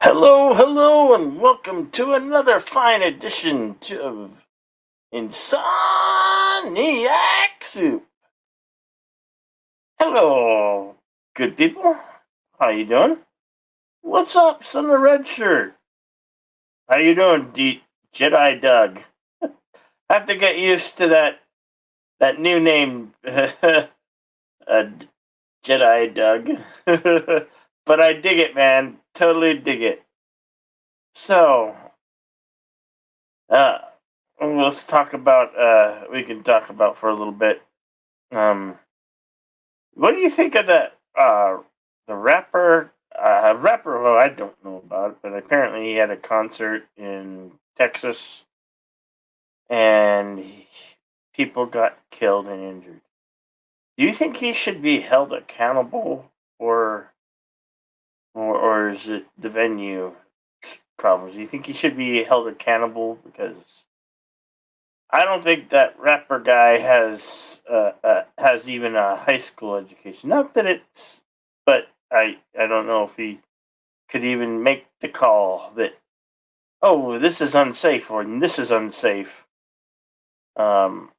Hello, hello, and welcome to another fine edition of another fine edition of Insomniac Soup. Hello, good people. How you doing? What's up, son of red shirt? How you doing, Jedi Doug? I have to get used to that new name, Jedi Doug. But I dig it, man. Totally dig it. So, Uh, let's talk about. We can talk about for a little bit. Um, what do you think of the rapper? Rapper. Well, I don't know about it, but apparently he had a concert in Texas, and people got killed and injured. Do you think he should be held accountable, or is it the venue problems? Do you think he should be held accountable because I don't think that rapper guy has even a high school education. Not that it's, but I don't know if he could even make the call that this is unsafe or this is unsafe. Um,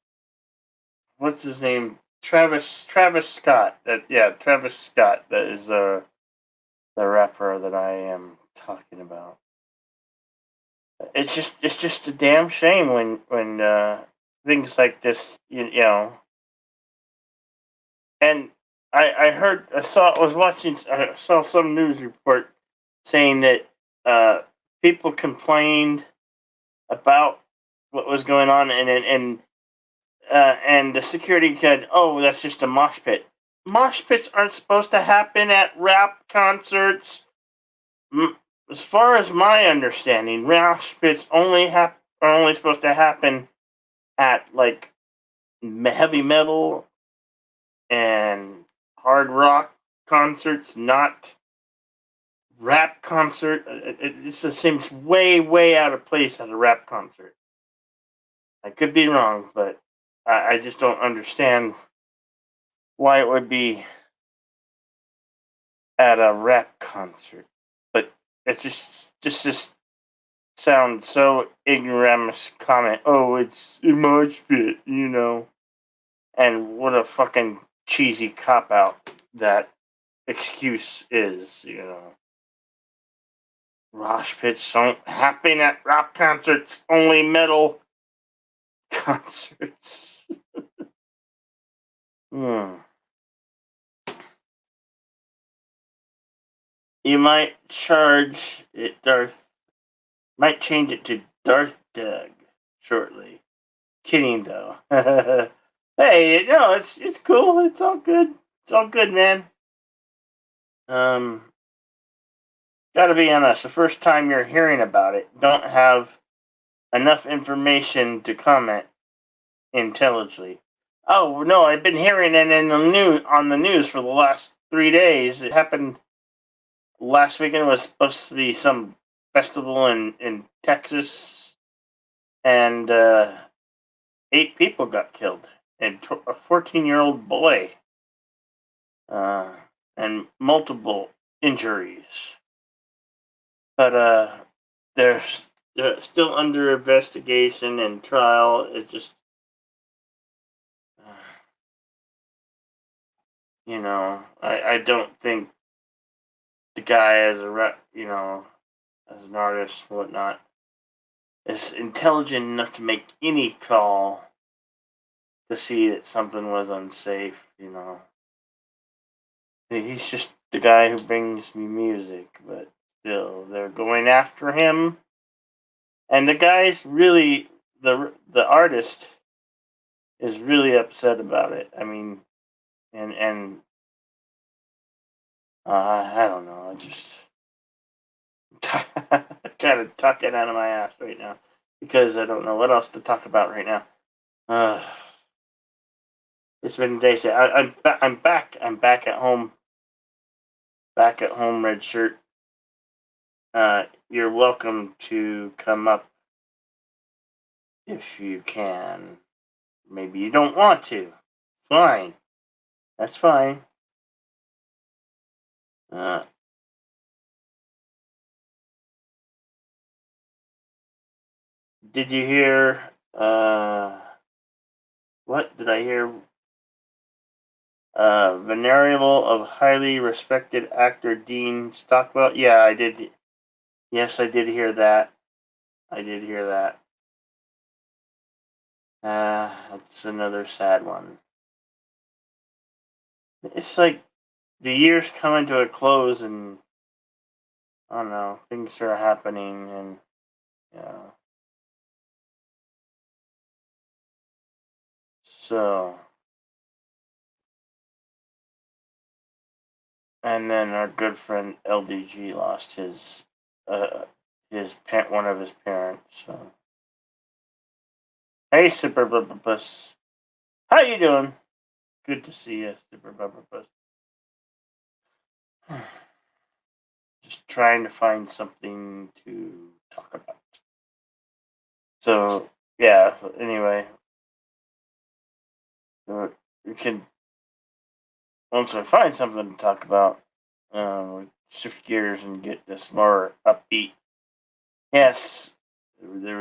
what's his name? Travis Scott. Travis Scott. That is the rapper that I am talking about. It's just a damn shame when things like this you know. And I heard I was watching I saw some news report saying that people complained about what was going on and the security said, "Oh, that's just a mosh pit." Mosh pits aren't supposed to happen at rap concerts. As far as my understanding, mosh pits are only supposed to happen at like heavy metal and hard rock concerts, not rap concert. It just seems way, way out of place at a rap concert. I could be wrong, but I just don't understand why it would be at a rap concert. But it's just sounds so ignoramus comment. Oh, it's a mosh pit, you know. And what a fucking cheesy cop out that excuse is, you know. Mosh pits don't happen at rock concerts, only metal concerts. Hmm. You might charge it might change it to Darth Doug shortly. Kidding though. Hey, no, it's cool. It's all good. It's all good, man. Um, gotta be honest. The first time you're hearing about it, don't have enough information to comment intelligently. Oh no, I've been hearing it in the news for the last 3 days. It happened last weekend. Was supposed to be some festival in Texas, and 8 people got killed, and a 14-year-old boy, uh, and multiple injuries. But they're they're still under investigation and trial. It just uh, I don't think the guy as as an artist and whatnot is intelligent enough to make any call to see that something was unsafe. He's just the guy who brings me music, but still, they're going after him, and the guy's really the artist is really upset about it. I mean, and I don't know. I just kind of tuck it out of my ass right now because I don't know what else to talk about right now. Uh, it's been days. I'm back. I'm back at home. Back at home, red shirt. You're welcome to come up if you can. Maybe you don't want to. Fine. That's fine. Uh, did you hear? What did I hear? Venerable of highly respected actor Dean Stockwell. Yeah, I did. Yes, I did hear that. I did hear that. That's another sad one. It's like the year's coming to a close, and I don't know, things are happening, and yeah. So, and then our good friend LDG lost one of his parents. So, hey, Super Bubba Puss, how you doing? Good to see you, Super Bubba Puss. Just trying to find something to talk about. So, yeah. Anyway, we can once I find something to talk about, shift gears and get this more upbeat. Yes, there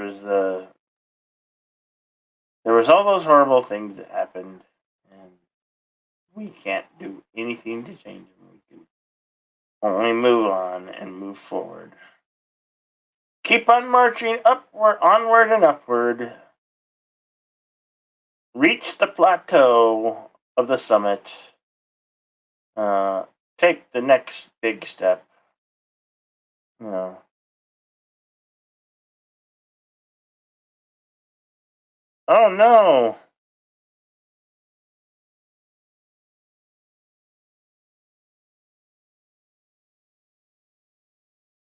was all those horrible things that happened, and we can't do anything to change them. We can only move on and move forward. Keep on marching upward, onward and upward. Reach the plateau of the summit. Take the next big step. You know. Oh no!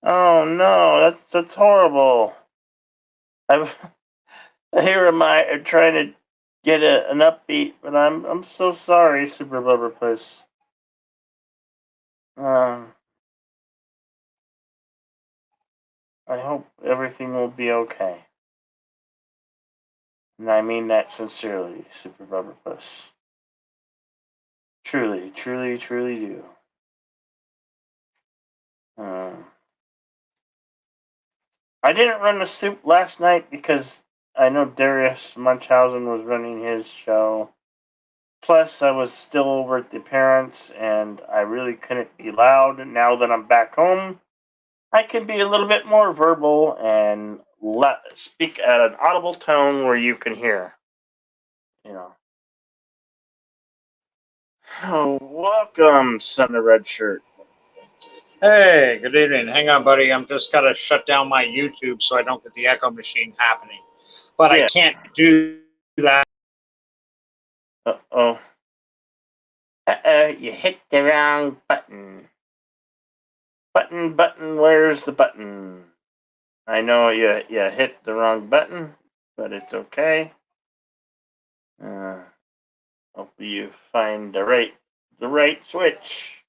Oh no! That's horrible. I here am I trying to get an upbeat, but I'm so sorry, Super Bubber Puss. Um, I hope everything will be okay. And I mean that sincerely, Super Bubber Puss. Truly, truly, truly do. I didn't run the soup last night because I know Darius Munchausen was running his show. Plus, I was still over at the parents, and I really couldn't be loud. Now that I'm back home, I can be a little bit more verbal and speak at an audible tone where you can hear. You know. Oh, welcome, son of red shirt. Hey, good evening. Hang on, buddy. I'm just gotta shut down my YouTube so I don't get the echo machine happening. But I Yeah. can't do that. Uh-oh. You hit the wrong button. Button, where's the button? I know you hit the wrong button, but it's okay. Hopefully you find the right switch.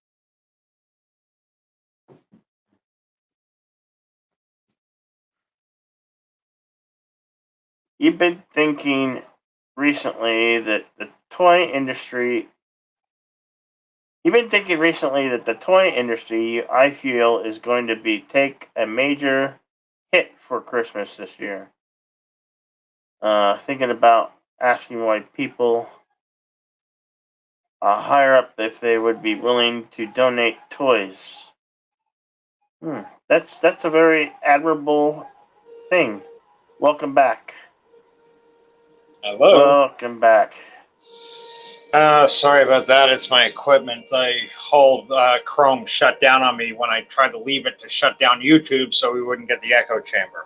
You've been thinking recently that the toy industry. You've been thinking recently that the toy industry, I feel, is going to take a major hit for Christmas this year. Thinking about asking why people higher up if they would be willing to donate toys. That's a very admirable thing. Welcome back. Hello. Welcome back. Sorry about that. It's my equipment. The whole Chrome shut down on me when I tried to leave it to shut down YouTube so we wouldn't get the echo chamber.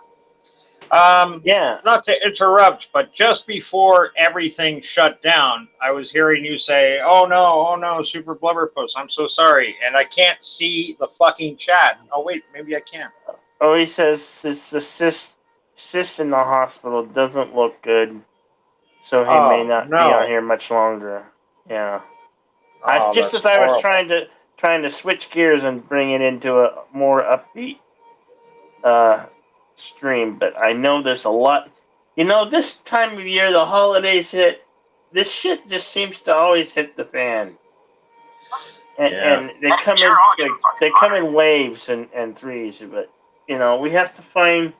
Yeah. Not to interrupt, but just before everything shut down, I was hearing you say, oh no, Super Blubberpuss, I'm so sorry. And I can't see the fucking chat. Oh, wait, maybe I can. Oh, he says it's the cyst in the hospital doesn't look good, so he may Oh, not be on no. here much longer. Yeah. Oh, Just that's as I was horrible. trying to switch gears and bring it into a more upbeat stream, but I know there's a lot. You know, this time of year, the holidays hit. This shit just seems to always hit the fan, and they come in waves and threes. But you know, we have to find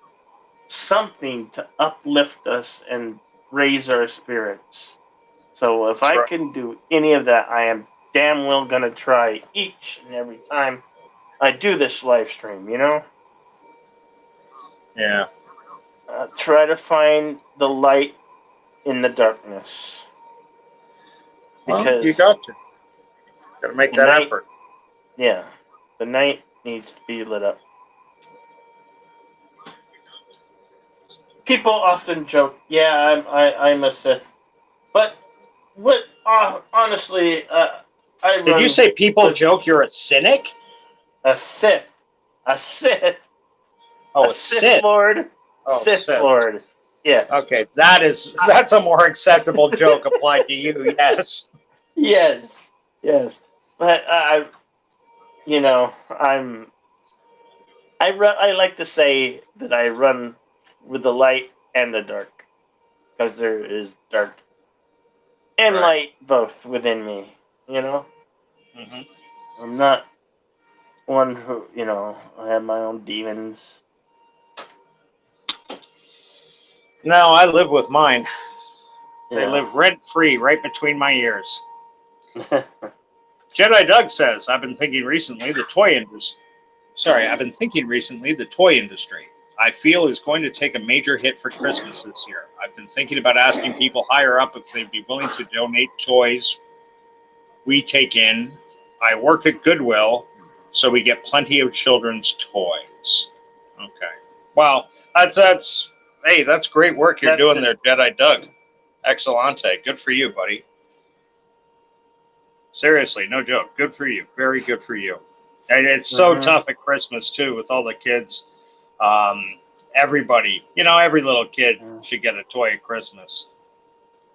something to uplift us and raise our spirits. So if That's I right. can do any of that, I am damn well gonna try each and every time I do this live stream. Yeah. Try to find the light in the darkness Well, you because got to. Got to make the that night, effort. yeah, the night needs to be lit up. People often joke, "Yeah, I'm a Sith," but what? Honestly, I Did you run say people with joke you're a cynic? a Sith, a Sith, Oh, a a Sith Sith. Lord, Oh, Sith Sith. Lord. Yeah, Okay, that's a more acceptable joke applied to you. Yes. yes, yes. But I'm I like to say that I run with the light and the dark because there is dark and Right. light both within me. Hmm. I'm not one who I have my own demons. No, I live with mine. They Yeah. live rent free right between my ears. Jedi Doug says, I've been thinking recently the toy industry. I feel is going to take a major hit for Christmas this year. I've been thinking about asking people higher up if they'd be willing to donate toys we take in. I work at Goodwill, so we get plenty of children's toys. Okay. Wow. That's great work you're that doing there, Jedi Doug. Excellente. Good for you, buddy. Seriously, no joke. Good for you. Very good for you. And it's so Mhm. tough at Christmas too with all the kids. Um, everybody, every little kid should get a toy at Christmas.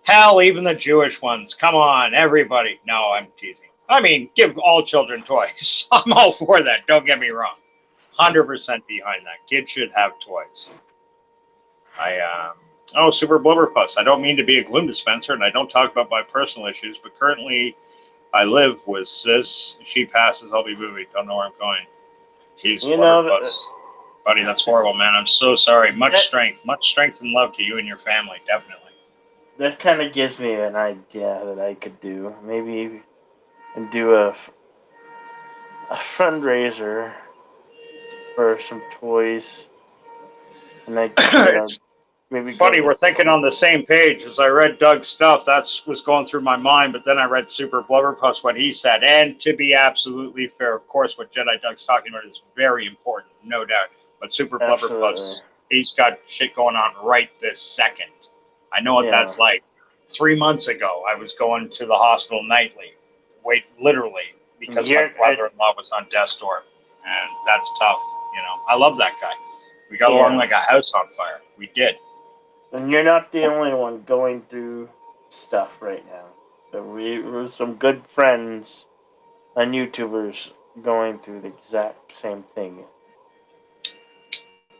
Hell, even the Jewish ones. Come on, everybody. No, I'm teasing. I mean, give all children toys. I'm all for that. Don't get me wrong. 100% behind that. Kids should have toys. Super Blubberpuss. I don't mean to be a gloom dispenser, and I don't talk about my personal issues, but currently I live with sis. If she passes, I'll be moving. Don't know where I'm going. Jeez, You know Blubberpuss. Buddy, that's horrible, man. I'm so sorry. Much strength and love to you and your family, definitely. that kind of gives me an idea that I could do. Maybe and do a fundraiser for some toys, and I could It's maybe go funny, to. we're thinking on the same page. As I read Doug's stuff, that was going through my mind, but then I read Super Blubberpuss, what he said. And to be absolutely fair, of course, what Jedi Doug's talking about is very important, no doubt. But Super Absolutely. Blubberpuss, he's got shit going on right this second. I know what Yeah. that's like. 3 months ago, I was going to the hospital nightly, literally, because my brother-in-law was on death's door. And that's tough, I love that guy. We got along like a house on fire. We did. And you're not the only one going through stuff right now. So we're some good friends and YouTubers going through the exact same thing.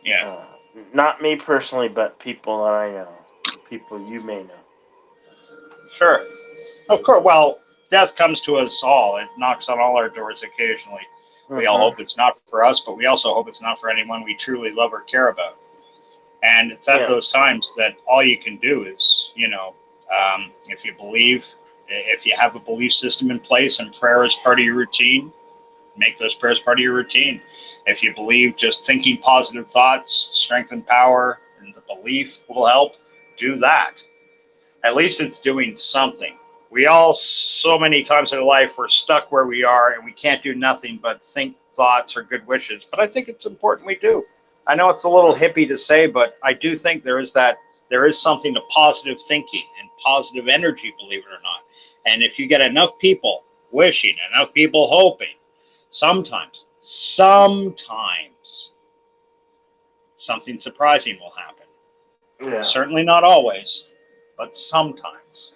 Yeah. Not me personally, but people that I know. People you may know. Sure. Of course. Well, death comes to us all. It knocks on all our doors occasionally. We all hope it's not for us, but we also hope it's not for anyone we truly love or care about. And it's at those times that all you can do is, if you believe, if you have a belief system in place and prayer is part of your routine, make those prayers part of your routine. If you believe just thinking positive thoughts, strength and power, and the belief will help, do that. At least it's doing something. We all, so many times in life, we're stuck where we are and we can't do nothing but think thoughts or good wishes. But I think it's important we do. I know it's a little hippie to say, but I do think there is something to positive thinking and positive energy, believe it or not. And if you get enough people wishing, enough people hoping, sometimes, something surprising will happen. Yeah. Certainly not always, but sometimes.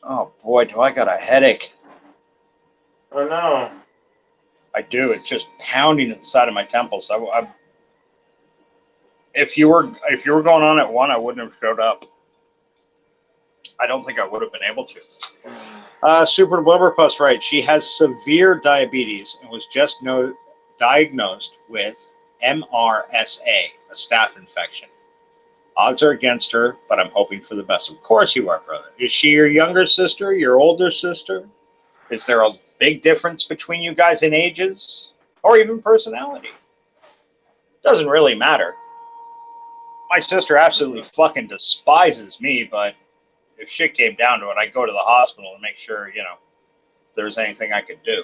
Oh boy, do I got a headache. Oh no. I do. It's just pounding at the side of my temples. If you were going on at 1, I wouldn't have showed up. I don't think I would have been able to. Super Blubberpuss, right? She has severe diabetes and was just diagnosed with MRSA, a staph infection. Odds are against her, but I'm hoping for the best. Of course you are, brother. Is she your younger sister, your older sister? Is there a big difference between you guys in ages or even personality? Doesn't really matter. My sister absolutely fucking despises me, but if shit came down to it, I'd go to the hospital and make sure, if there's anything I could do.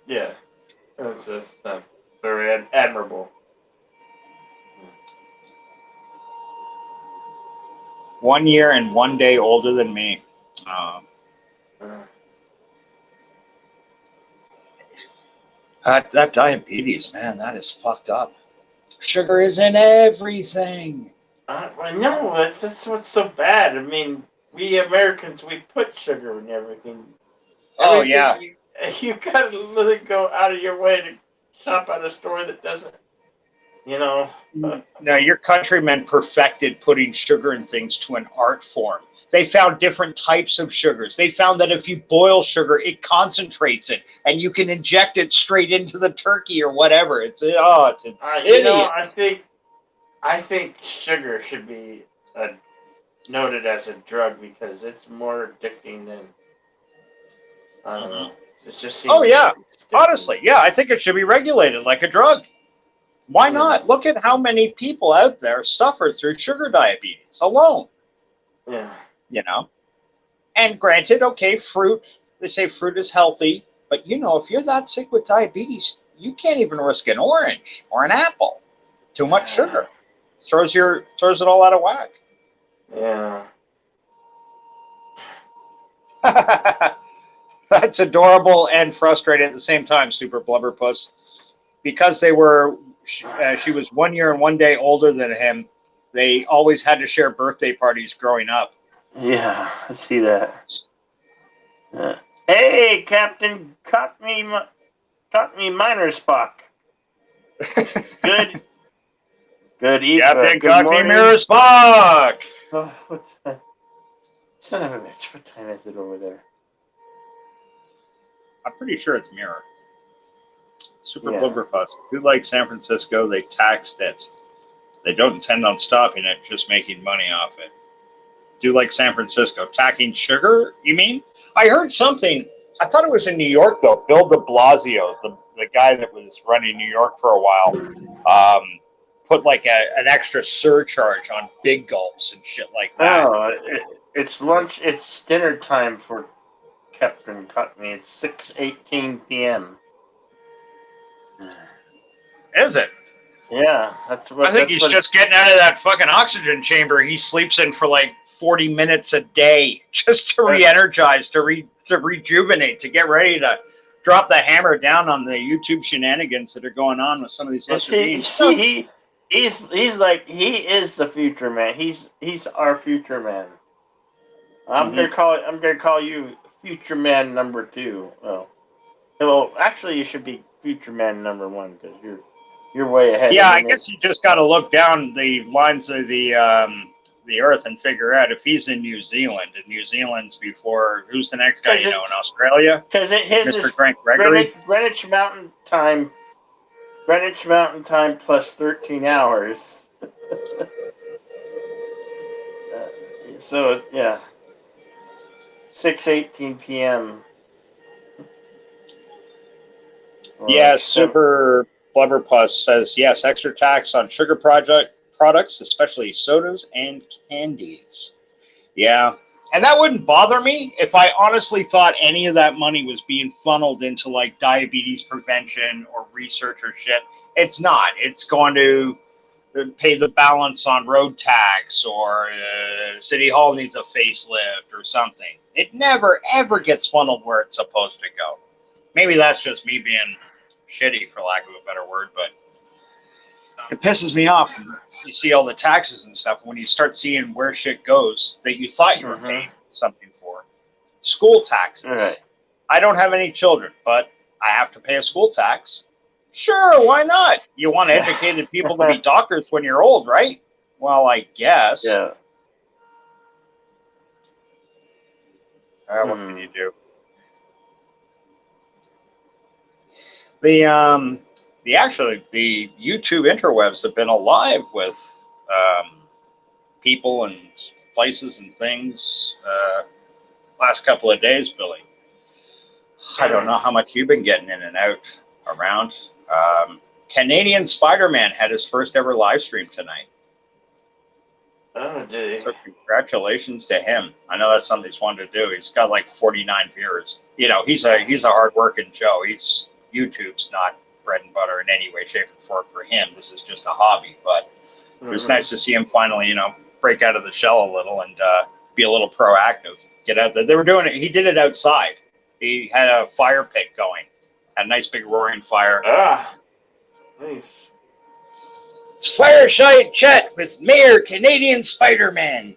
Yeah, that's very admirable. 1 year and 1 day older than me. That diabetes, man, that is fucked up. Sugar is in everything. I know, that's what's so bad. I mean, we Americans, we put sugar in everything. Oh, yeah. You gotta really go out of your way to shop at a store that doesn't, Now, your countrymen perfected putting sugar in things to an art form. They found different types of sugars. They found that if you boil sugar, it concentrates it, and you can inject it straight into the turkey or whatever. It's insidious. I think sugar should be noted as a drug because it's more addicting than I don't know. It just seems. Oh, yeah. Honestly, yeah, I think it should be regulated like a drug. Why not? Look at how many people out there suffer through sugar diabetes alone. Yeah. And granted, okay, fruit, they say fruit is healthy, but if you're that sick with diabetes, you can't even risk an orange or an apple. Too much sugar. Throws it all out of whack. Yeah. That's adorable and frustrating at the same time, Super Blubberpuss. Because she was 1 year and 1 day older than him, they always had to share birthday parties growing up. Yeah, I see that. Hey, Captain, caught me Miner Spock. Good. Good evening. Captain Good Cockney morning. Mirror Spock. Oh, what's that? Son of a bitch! What time is it over there? I'm pretty sure it's Mirror. Super Blubberpuss. Who likes San Francisco? They taxed it. They don't intend on stopping it, just making money off it. Do like San Francisco. Taxing sugar, you mean? I heard something. I thought it was in New York, though. Bill de Blasio, the guy that was running New York for a while, put like an extra surcharge on big gulps and shit like that. Oh, it's lunch. It's dinner time for Captain Cockney. It's 6:18 p.m. Is it? Yeah, that's what. I think he's just getting out of that fucking oxygen chamber he sleeps in for like 40 minutes a day just to re-energize, to rejuvenate, to get ready to drop the hammer down on the YouTube shenanigans that are going on with some of these lesser beings. He's like he is the future man. He's our future man. I'm gonna call you Future Man number 2. Well, actually, you should be Future Man number 1 because you're way ahead. Yeah, I guess you just got to look down the lines of the Earth and figure out if he's in New Zealand. And New Zealand's before. Who's the next guy in Australia? Because his Mr. is Grant Gregory. Greenwich Mountain Time. Greenwich Mountain Time plus 13 hours. So yeah, 6:18 p.m. Yeah, Super Blubberpuss says yes. Extra tax on sugar products, especially sodas and candies. Yeah, and that wouldn't bother me if I honestly thought any of that money was being funneled into like diabetes prevention or research or shit. It's not. It's going to pay the balance on road tax, or City Hall needs a facelift or something. It never, ever gets funneled where it's supposed to go. Maybe that's just me being shitty, for lack of a better word, but it pisses me off. You see all the taxes and stuff when you start seeing where shit goes that you thought you were paying something for. School taxes. Right. I don't have any children, but I have to pay a school tax. Sure, why not? You want educated people to be doctors when you're old, right? Well, I guess. Yeah. What can you do? The the YouTube interwebs have been alive with people and places and things last couple of days, Billy. I don't know how much you've been getting in and out around. Canadian Spider-Man had his first ever live stream tonight. Oh, did he? So congratulations to him. I know that's something he's wanted to do. He's got like 49 viewers. You know, he's a hard-working Joe. YouTube's not bread and butter in any way, shape, or form for him. This is just a hobby. But it was nice to see him finally, break out of the shell a little and be a little proactive. Get out there. They were doing it. He did it outside. He had a fire pit going. Had a nice big roaring fire. Nice. It's Fireside Chat with Mayor Canadian Spider-Man.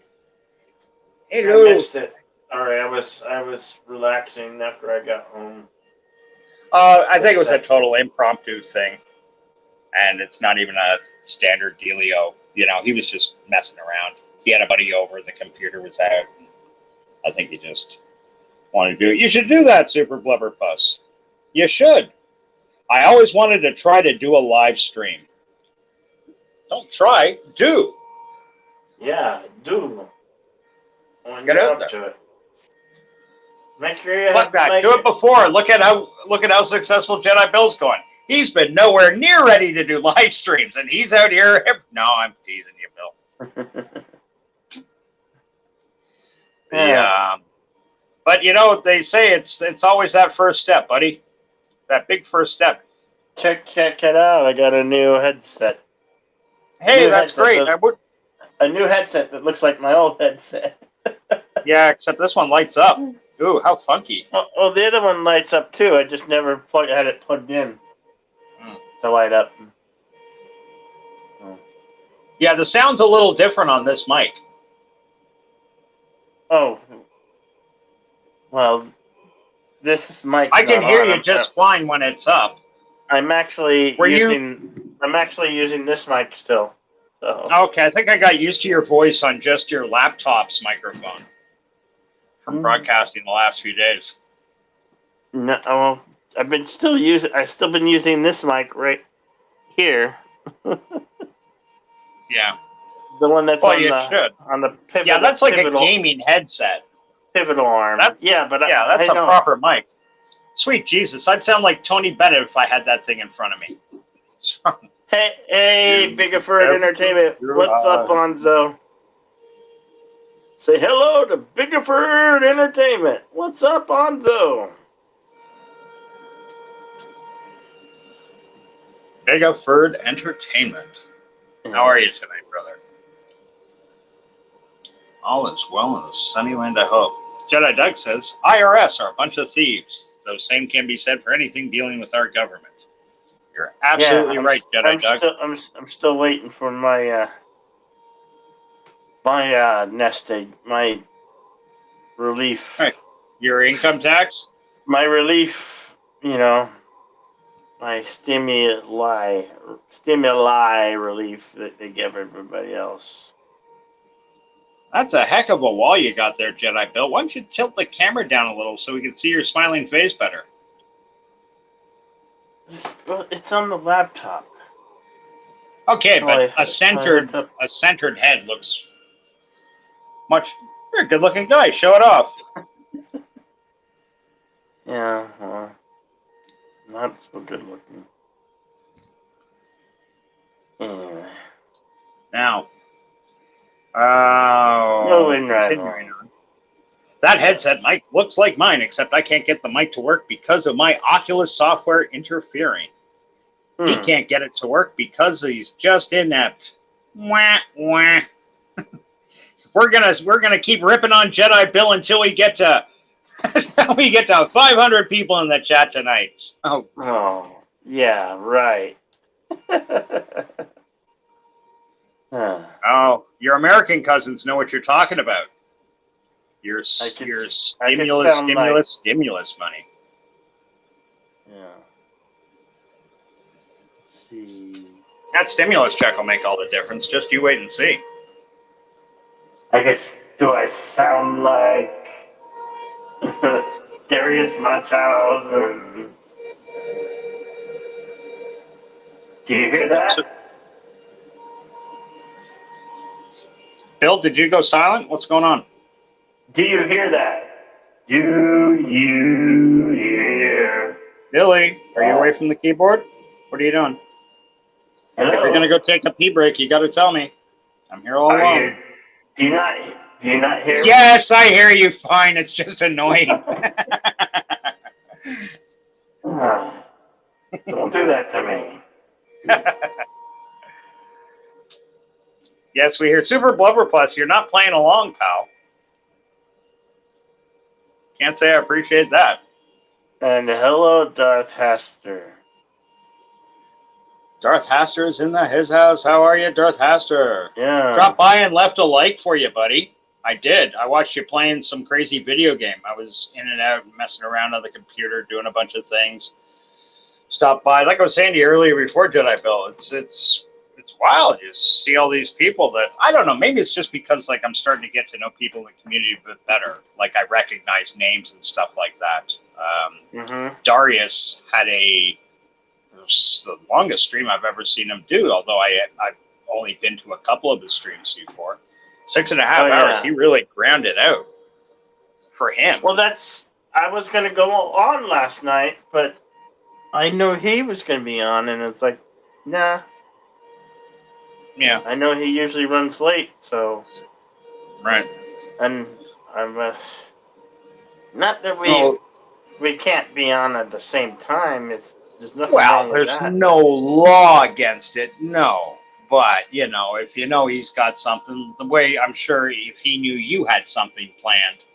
Hello. I missed it. Sorry, I was relaxing after I got home. I think it was a total impromptu thing, and it's not even a standard dealio. He was just messing around. He had a buddy over. The computer was out. I think he just wanted to do it. You should do that, Super Blubberpuss. You should. I always wanted to try to do a live stream. Don't try, do. Yeah, do. When Get you're out up there. to it. Make sure you Look back. Do it before. Look at how successful Jedi Bill's going. He's been nowhere near ready to do live streams, and he's out here. No, I'm teasing you, Bill. But they say it's always that first step, buddy. That big first step. Check it out. I got a new headset. Hey, that's great. A new headset that looks like my old headset. Yeah, except this one lights up. Ooh, how funky. Oh, the other one lights up too. I just never had it plugged in to light up. Yeah, the sound's a little different on this mic. Oh. Well, this mic. I can hear you just fine when it's up. I'm actually using this mic still. So. Okay, I think I got used to your voice on just your laptop's microphone from broadcasting the last few days. No, well, I've still been using this mic right here. Yeah. The one that's on the pivot. Yeah, that's like a gaming headset. Pivotal arm. That's a proper mic. Sweet Jesus, I'd sound like Tony Bennett if I had that thing in front of me. Hey, Biggerford Entertainment. What's up, Bonzo? Say hello to Biggerford Entertainment. What's up, Bonzo? Biggerford Entertainment. How are you tonight, brother? All is well in the sunny land, I hope. Jedi Doug says, IRS are a bunch of thieves, though same can be said for anything dealing with our government. You're absolutely right, Jedi Doug. I'm still waiting for my nest egg, my relief. Right. Your income tax? My relief, my stimuli relief that they give everybody else. That's a heck of a wall you got there, Jedi Bill. Why don't you tilt the camera down a little so we can see your smiling face better? It's on the laptop. Okay, but a centered head looks much. You're a good-looking guy. Show it off. Yeah, well, not so good-looking. Anyway. Now. Continuing on. That headset mic looks like mine, except I can't get the mic to work because of my Oculus software interfering. He can't get it to work because he's just inept. Wah, wah. We're gonna keep ripping on Jedi Bill until we get to 500 people in the chat tonight. Oh yeah, right. Oh, your American cousins know what you're talking about. Your stimulus money. Yeah. Let's see. That stimulus check will make all the difference. Just you wait and see. I guess, do I sound like Darius Munchausen? Do you hear that? Bill, did you go silent? What's going on? Do you hear that? Do you hear? Billy, are you away from the keyboard? What are you doing? Hello? If you're going to go take a pee break, you got to tell me. I'm here all alone. Do you not hear? Yes, I hear you fine. It's just annoying. Don't do that to me. Yes, we hear Super Blubber Plus. You're not playing along, pal. Can't say I appreciate that. And hello, Darth Haster. Darth Haster is in his house. How are you, Darth Haster? Yeah. Dropped by and left a like for you, buddy. I did. I watched you playing some crazy video game. I was in and out, messing around on the computer, doing a bunch of things. Stopped by, like I was saying to you earlier before Jedi Bill. It's wild. You see all these people that I don't know. Maybe it's just because like I'm starting to get to know people in the community a bit better. Like I recognize names and stuff like that. Darius had it was the longest stream I've ever seen him do. Although I've only been to a couple of his streams before. 6.5 hours. Yeah. He really grounded out for him. Well, I was going to go on last night, but I knew he was going to be on, and it's like, nah. Yeah. I know he usually runs late, so. Right. And I'm not that we can't be on at the same time. There's nothing wrong with there's that. no law against it. No. But, if you know he's got something, the way I'm sure if he knew you had something planned,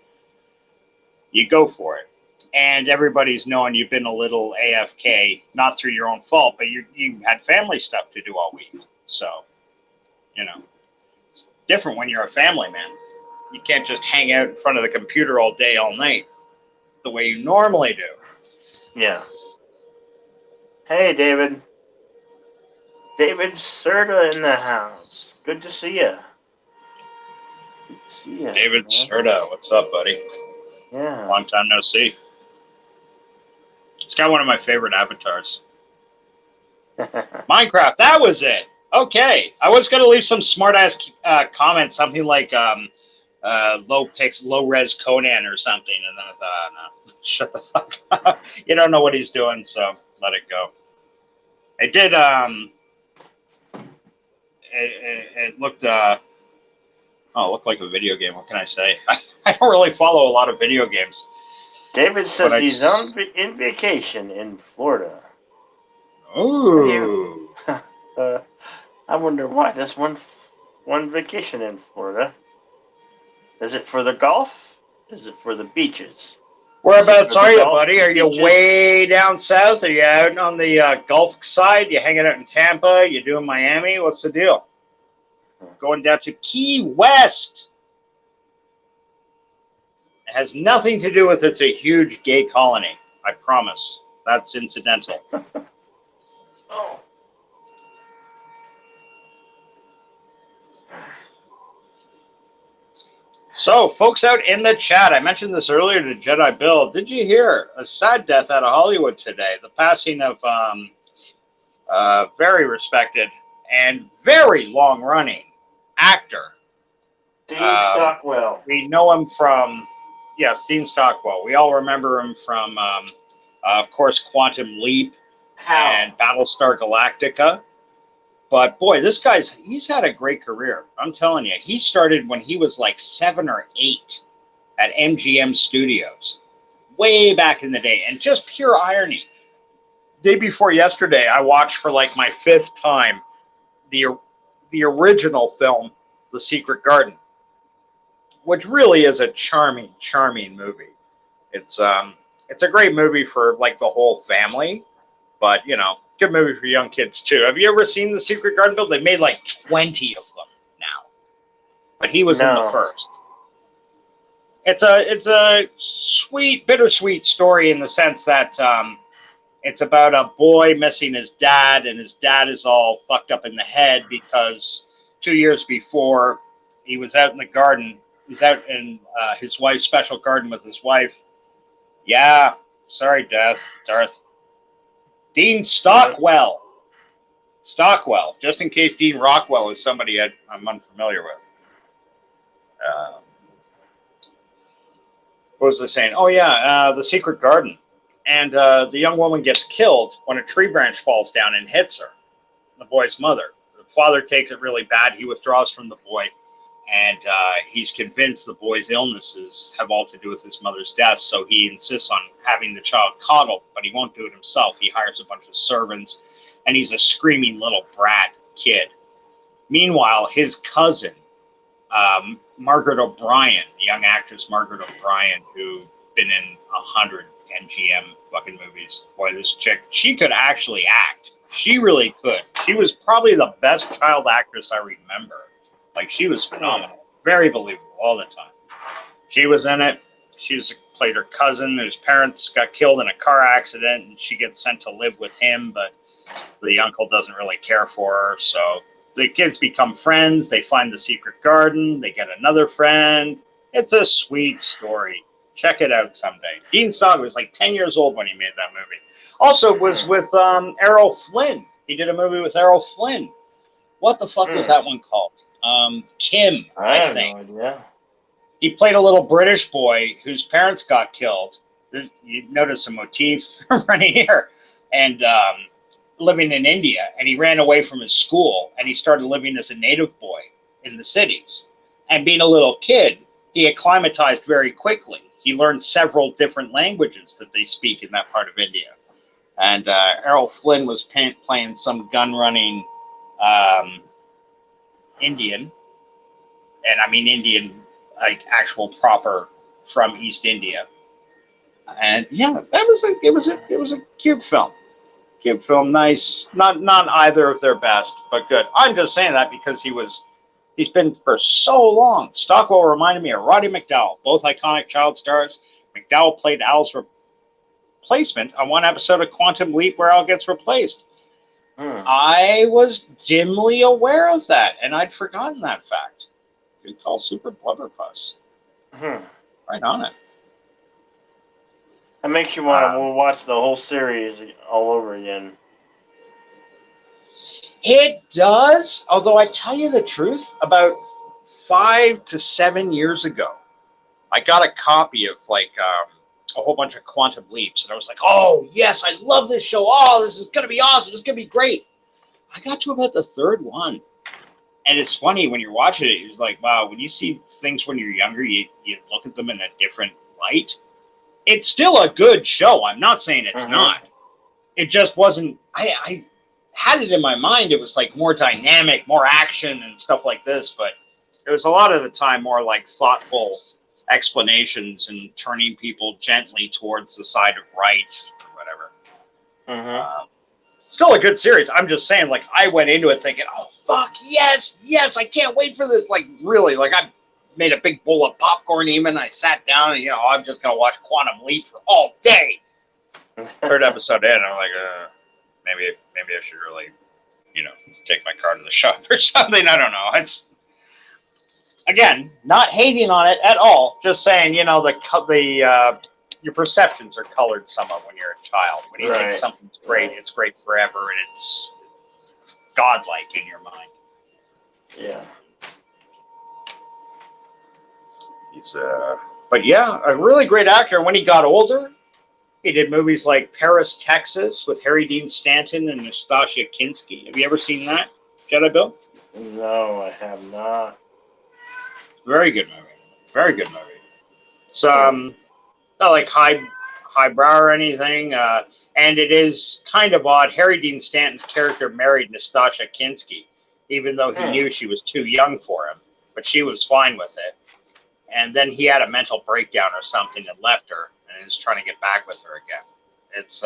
you go for it. And everybody's knowing you've been a little AFK, not through your own fault, but you had family stuff to do all week. So, it's different when you're a family man. You can't just hang out in front of the computer all day, all night, the way you normally do. Yeah. Hey, David. David Serta in the house. Good to see you. Good to see you. David Serta, what's up, buddy? Yeah. Long time no see. It's got one of my favorite avatars. Minecraft, that was it. Okay. I was going to leave some smart-ass comments, something like low-res Conan or something, and then I thought, no, shut the fuck up. You don't know what he's doing, so let it go. It did, it looked, it looked like a video game. What can I say? I don't really follow a lot of video games. David says he's in vacation in Florida. Ooh. I wonder why there's one vacation in Florida. Is it for the golf? Is it for the beaches? Whereabouts are you, buddy? Are you way down south? Are you out on the Gulf side? You hanging out in Tampa? You doing Miami? What's the deal? Going down to Key West. It has nothing to do with it's a huge gay colony. I promise. That's incidental. Oh. So, folks out in the chat, I mentioned this earlier to Jedi Bill. Did you hear a sad death out of Hollywood today? The passing of very respected and very long-running actor. Dean Stockwell. We know him from, yes, Dean Stockwell. We all remember him from, of course, Quantum Leap and Battlestar Galactica. But boy, this he's had a great career. I'm telling you, he started when he was like 7 or 8 at MGM Studios, way back in the day. And just pure irony. Day before yesterday, I watched for like my 5th time the original film, The Secret Garden, which really is a charming, charming movie. It's a great movie for like the whole family, but good movie for young kids too. Have you ever seen The Secret Garden, Bill? They made like 20 of them now, but he was in the first. It's a sweet, bittersweet story in the sense that it's about a boy missing his dad, and his dad is all fucked up in the head because 2 years before he was out in the garden. He's out in his wife's special garden with his wife. Yeah, sorry, Darth. Dean Stockwell. Stockwell, just in case Dean Rockwell is somebody I'm unfamiliar with. What was I saying? Oh, yeah, The Secret Garden. And the young woman gets killed when a tree branch falls down and hits her, the boy's mother. The father takes it really bad. He withdraws from the boy, and he's convinced the boy's illnesses have all to do with his mother's death, so he insists on having the child coddled, but he won't do it himself. He hires a bunch of servants, and he's a screaming little brat kid. Meanwhile, his cousin, Margaret O'Brien, the young actress Margaret O'Brien, who's been in 100 MGM fucking movies. Boy, this chick, she could actually act. She really could. She was probably the best child actress I remember. Like, she was phenomenal. Very believable all the time. She was in it. She played her cousin whose parents got killed in a car accident, and she gets sent to live with him, but the uncle doesn't really care for her, so the kids become friends. They find the secret garden. They get another friend. It's a sweet story. Check it out someday. Dean Stockwell was like 10 years old when he made that movie. Also was with Errol Flynn. He did a movie with Errol Flynn. What the fuck was that one called? Kim, I think. No idea. He played a little British boy whose parents got killed. You notice a motif running here. And living in India, and he ran away from his school, and he started living as a native boy in the cities. And being a little kid, he acclimatized very quickly. He learned several different languages that they speak in that part of India. And Errol Flynn was playing some gun-running Indian, and I mean Indian, like actual proper from East India. And yeah, it was a cute film. Cute film, nice. Not either of their best, but good. I'm just saying that because he's been for so long. Stockwell reminded me of Roddy McDowall, both iconic child stars. McDowall played Al's replacement on one episode of Quantum Leap where Al gets replaced. I was dimly aware of that, and I'd forgotten that fact. Good call, Super Blubberpuss. Right on it. That makes you want to watch the whole series all over again. It does, although I tell you the truth, about 5 to 7 years ago, I got a copy of like a whole bunch of Quantum Leaps, and I was like, oh, yes, I love this show. Oh, this is going to be awesome. This is going to be great. I got to about the third one. And it's funny when you're watching it, it's like, wow, when you see things when you're younger, you look at them in a different light. It's still a good show. I'm not saying it's not. It just wasn't. I had it in my mind. It was like more dynamic, more action and stuff like this. But it was a lot of the time more like thoughtful explanations and turning people gently towards the side of right or whatever. Still a good series. I'm just saying, like, I went into it thinking, oh, fuck, yes, I can't wait for this. Like, really, like, I made a big bowl of popcorn even. I sat down and, I'm just going to watch Quantum Leap for all day. Third episode in, I'm like, maybe I should really, take my car to the shop or something. I don't know. It's, again, not hating on it at all. Just saying, your perceptions are colored somewhat when you're a child. When you think something's great, it's great forever, and it's godlike in your mind. Yeah. He's but yeah, a really great actor. When he got older, he did movies like Paris, Texas with Harry Dean Stanton and Nastassja Kinski. Have you ever seen that, Jedi Bill? No, I have not. Very good movie. Very good movie. It's not like highbrow or anything, and it is kind of odd. Harry Dean Stanton's character married Nastassja Kinski, even though he knew she was too young for him, but she was fine with it. And then he had a mental breakdown or something and left her, and is trying to get back with her again. It's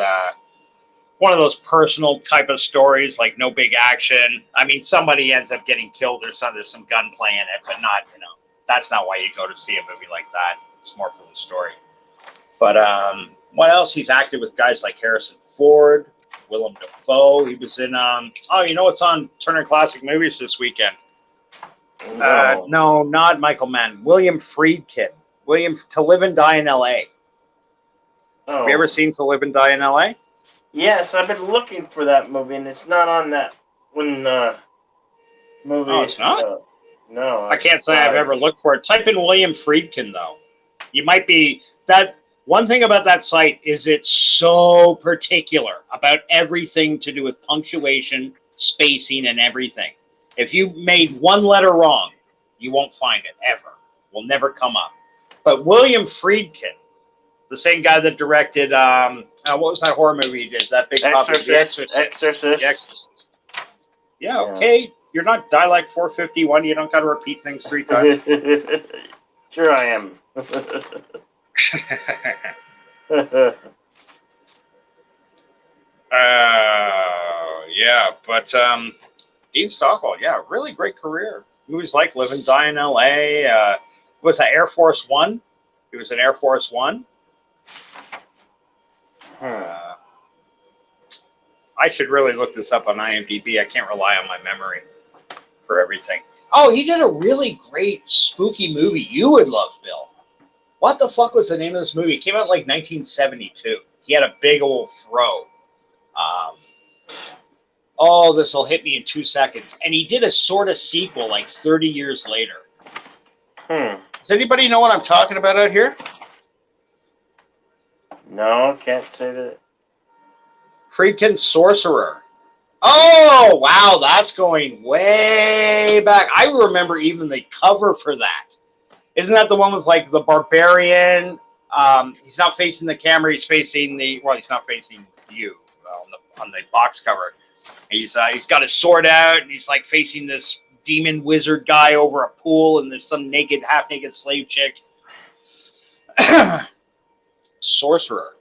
one of those personal type of stories, like no big action. I mean, somebody ends up getting killed or something. There's some gunplay in it, but not, that's not why you go to see a movie like that. It's more for the story. But what else? He's acted with guys like Harrison Ford, Willem Dafoe. He was in, what's on Turner Classic Movies this weekend? No, not Michael Mann. William Friedkin. To Live and Die in L.A. Oh. Have you ever seen To Live and Die in L.A.? Yes, I've been looking for that movie, and it's not on that when movie. No, it's not. No, I can't say I've ever looked for it. Type in William Friedkin, though. You might be that. One thing about that site is it's so particular about everything to do with punctuation, spacing, and everything. If you made one letter wrong, you won't find it ever. Will never come up. But William Friedkin, the same guy that directed what was that horror movie he did? That big copy, The Exorcist. Exorcist. The Exorcist. Yeah, okay. You're not dialect 451. You don't got to repeat things 3 times. Sure, I am. Yeah, but Dean Stockwell, yeah, really great career. Movies like Live and Die in L.A. Was that Air Force One? He was in Air Force One. I should really look this up on IMDb. I can't rely on my memory for everything. Oh, he did a really great spooky movie you would love, Bill. What the fuck was the name of this movie? It came out like 1972. He had a big old throw. This will hit me in 2 seconds. And he did a sort of sequel like 30 years later. Does anybody know what I'm talking about out here? No, can't say that. Friedkin's Sorcerer. Oh, wow, that's going way back. I remember even the cover for that. Isn't that the one with like the barbarian? He's not facing the camera. He's facing he's not facing you on the box cover. He's got his sword out and he's like facing this demon wizard guy over a pool, and there's some half naked slave chick. Sorcerer.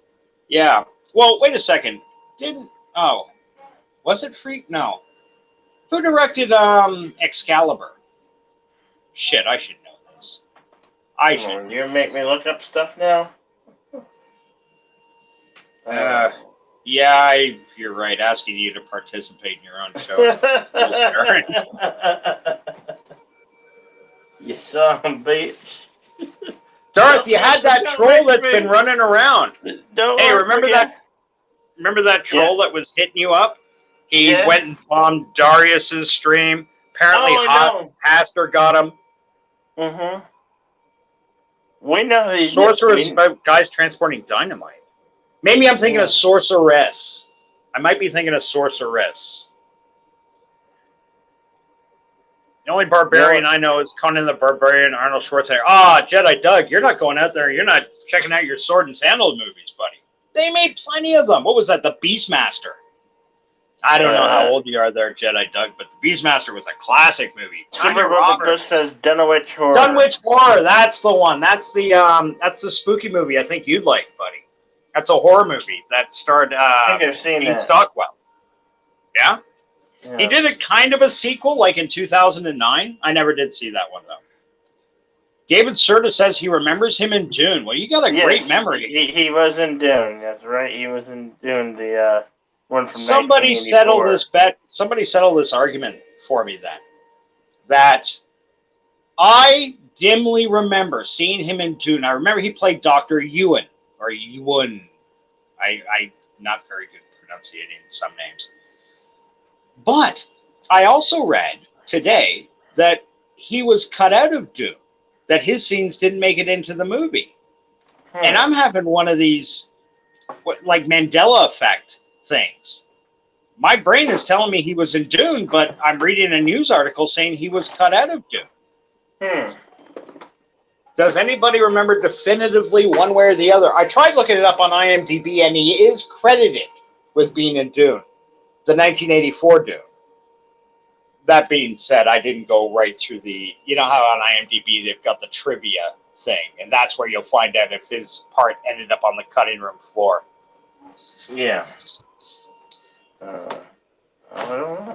Yeah. Well, wait a second. Was it Freak? No. Who directed Excalibur? Shit, I should know this. You make me look up stuff now? Yeah, you're right. Asking you to participate in your own show. You son bitch. Darth, you had that troll that's been running around. Remember that troll that was hitting you up? He went and bombed Darius's stream. Apparently, Pastor got him. Mm-hmm. We know he's Sorcerer is about guys transporting dynamite. Maybe I'm thinking of Sorceress. I might be thinking of Sorceress. The only barbarian I know is Conan the Barbarian, Arnold Schwarzenegger. Jedi Doug, you're not going out there. You're not checking out your Sword and Sandal movies, buddy. They made plenty of them. What was that? The Beastmaster. I don't know how old you are there, Jedi Doug, but the Beastmaster was a classic movie. Super Robert says Dunwich Horror. Dunwich Horror, that's the one. That's the spooky movie I think you'd like, buddy. That's a horror movie that starred I think I've seen Dean that. Stockwell. Yeah? He did a kind of a sequel, like in 2009. I never did see that one, though. David Serta says he remembers him in Dune. Well, you got a great memory. He was in Dune. That's right. He was in Dune, the one from Somebody 1984. Somebody settle this argument for me then. That I dimly remember seeing him in Dune. I remember he played Dr. Ewan, or Ewan. I not very good pronunciating some names. But I also read today that he was cut out of Dune, that his scenes didn't make it into the movie. And I'm having one of these, like Mandela effect things. My brain is telling me he was in Dune, but I'm reading a news article saying he was cut out of Dune. Does anybody remember definitively one way or the other? I tried looking it up on IMDb, and he is credited with being in Dune, the 1984 Dune. That being said, I didn't go right through you know how on IMDb they've got the trivia thing, and that's where you'll find out if his part ended up on the cutting room floor. Yeah. I don't know.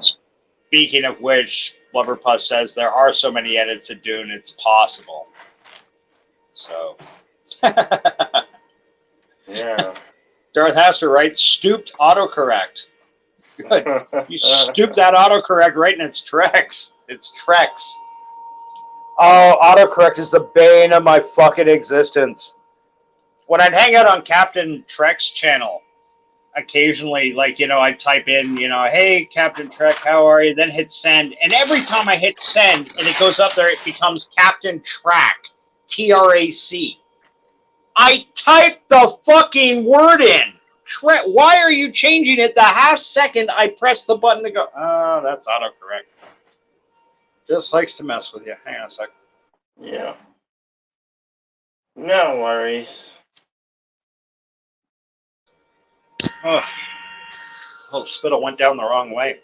Speaking of which, Blubberpuss says there are so many edits to Dune, it's possible. So. Yeah. Darth Haster writes, stooped autocorrect. Good. You stoop that autocorrect right in its tracks. It's Trex. Oh, autocorrect is the bane of my fucking existence. When I'd hang out on Captain Trek's channel, occasionally, like, I type in, hey, Captain Trek, how are you? Then hit send. And every time I hit send and it goes up there, it becomes Captain Track, TRAC. I typed the fucking word in. Why are you changing it the half second I press the button to go? Oh, that's autocorrect. Just likes to mess with you. Hang on a sec. Yeah. No worries. Oh, little spittle went down the wrong way.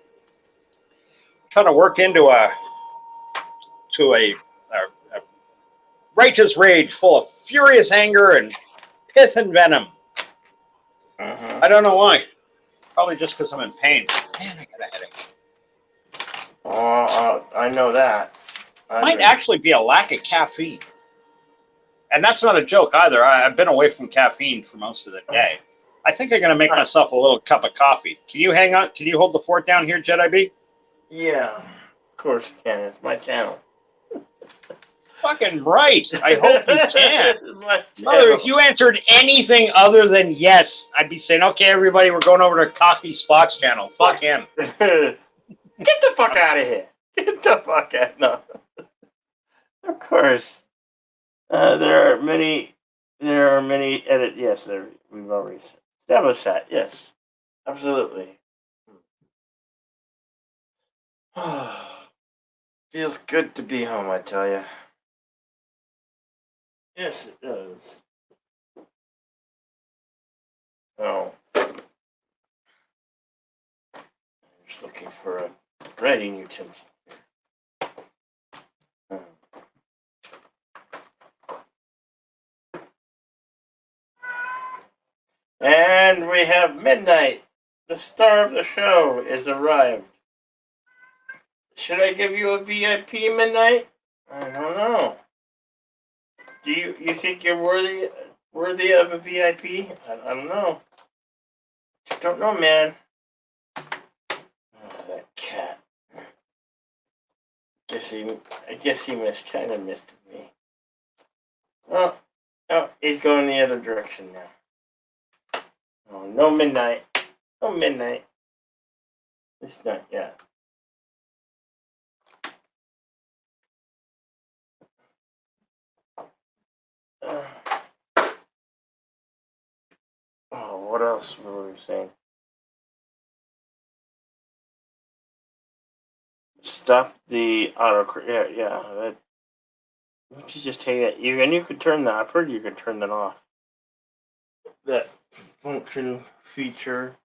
Trying to work into a righteous rage full of furious anger and pith and venom. I don't know why. Probably just because I'm in pain. Man, I got a headache. I know that. Might actually be a lack of caffeine. And that's not a joke either. I've been away from caffeine for most of the day. I think I'm going to make myself a little cup of coffee. Can you hang on? Can you hold the fort down here, Jedi B? Yeah, of course you can. It's my channel. Fucking right. I hope you can. Mother, if you answered anything other than yes, I'd be saying, okay, everybody, we're going over to Cocky Spock's channel. Fuck him. Get the fuck out of here. Get the fuck out. No. Of course. There are many edit. Yes, we've already established that. Yes, absolutely. Feels good to be home, I tell you. Yes, it does. Oh, I'm just looking for a writing utensil. And we have Midnight. The star of the show is arrived. Should I give you a VIP, Midnight? I don't know. Do you think you're worthy of a VIP? I don't know. Just don't know, man. Oh, that cat. I guess he kind of missed me. Oh, he's going the other direction now. Oh, no Midnight. No Midnight. It's not yet. What else were we saying? Stop the auto. Yeah. Why don't you just take that? You can turn that. I've heard you can turn that off. That function feature.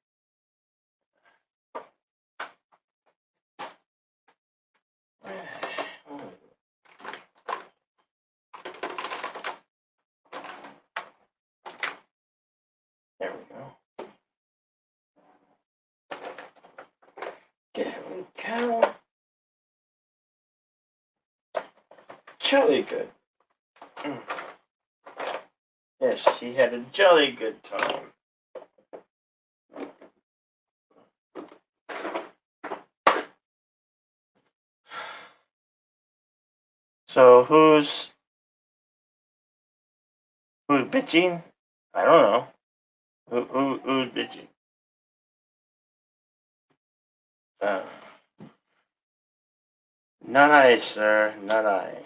There we go. There we go. Jolly good. Yes, he had a jolly good time. So who's bitching? I don't know. Who's bitching? Not I, sir. Not I.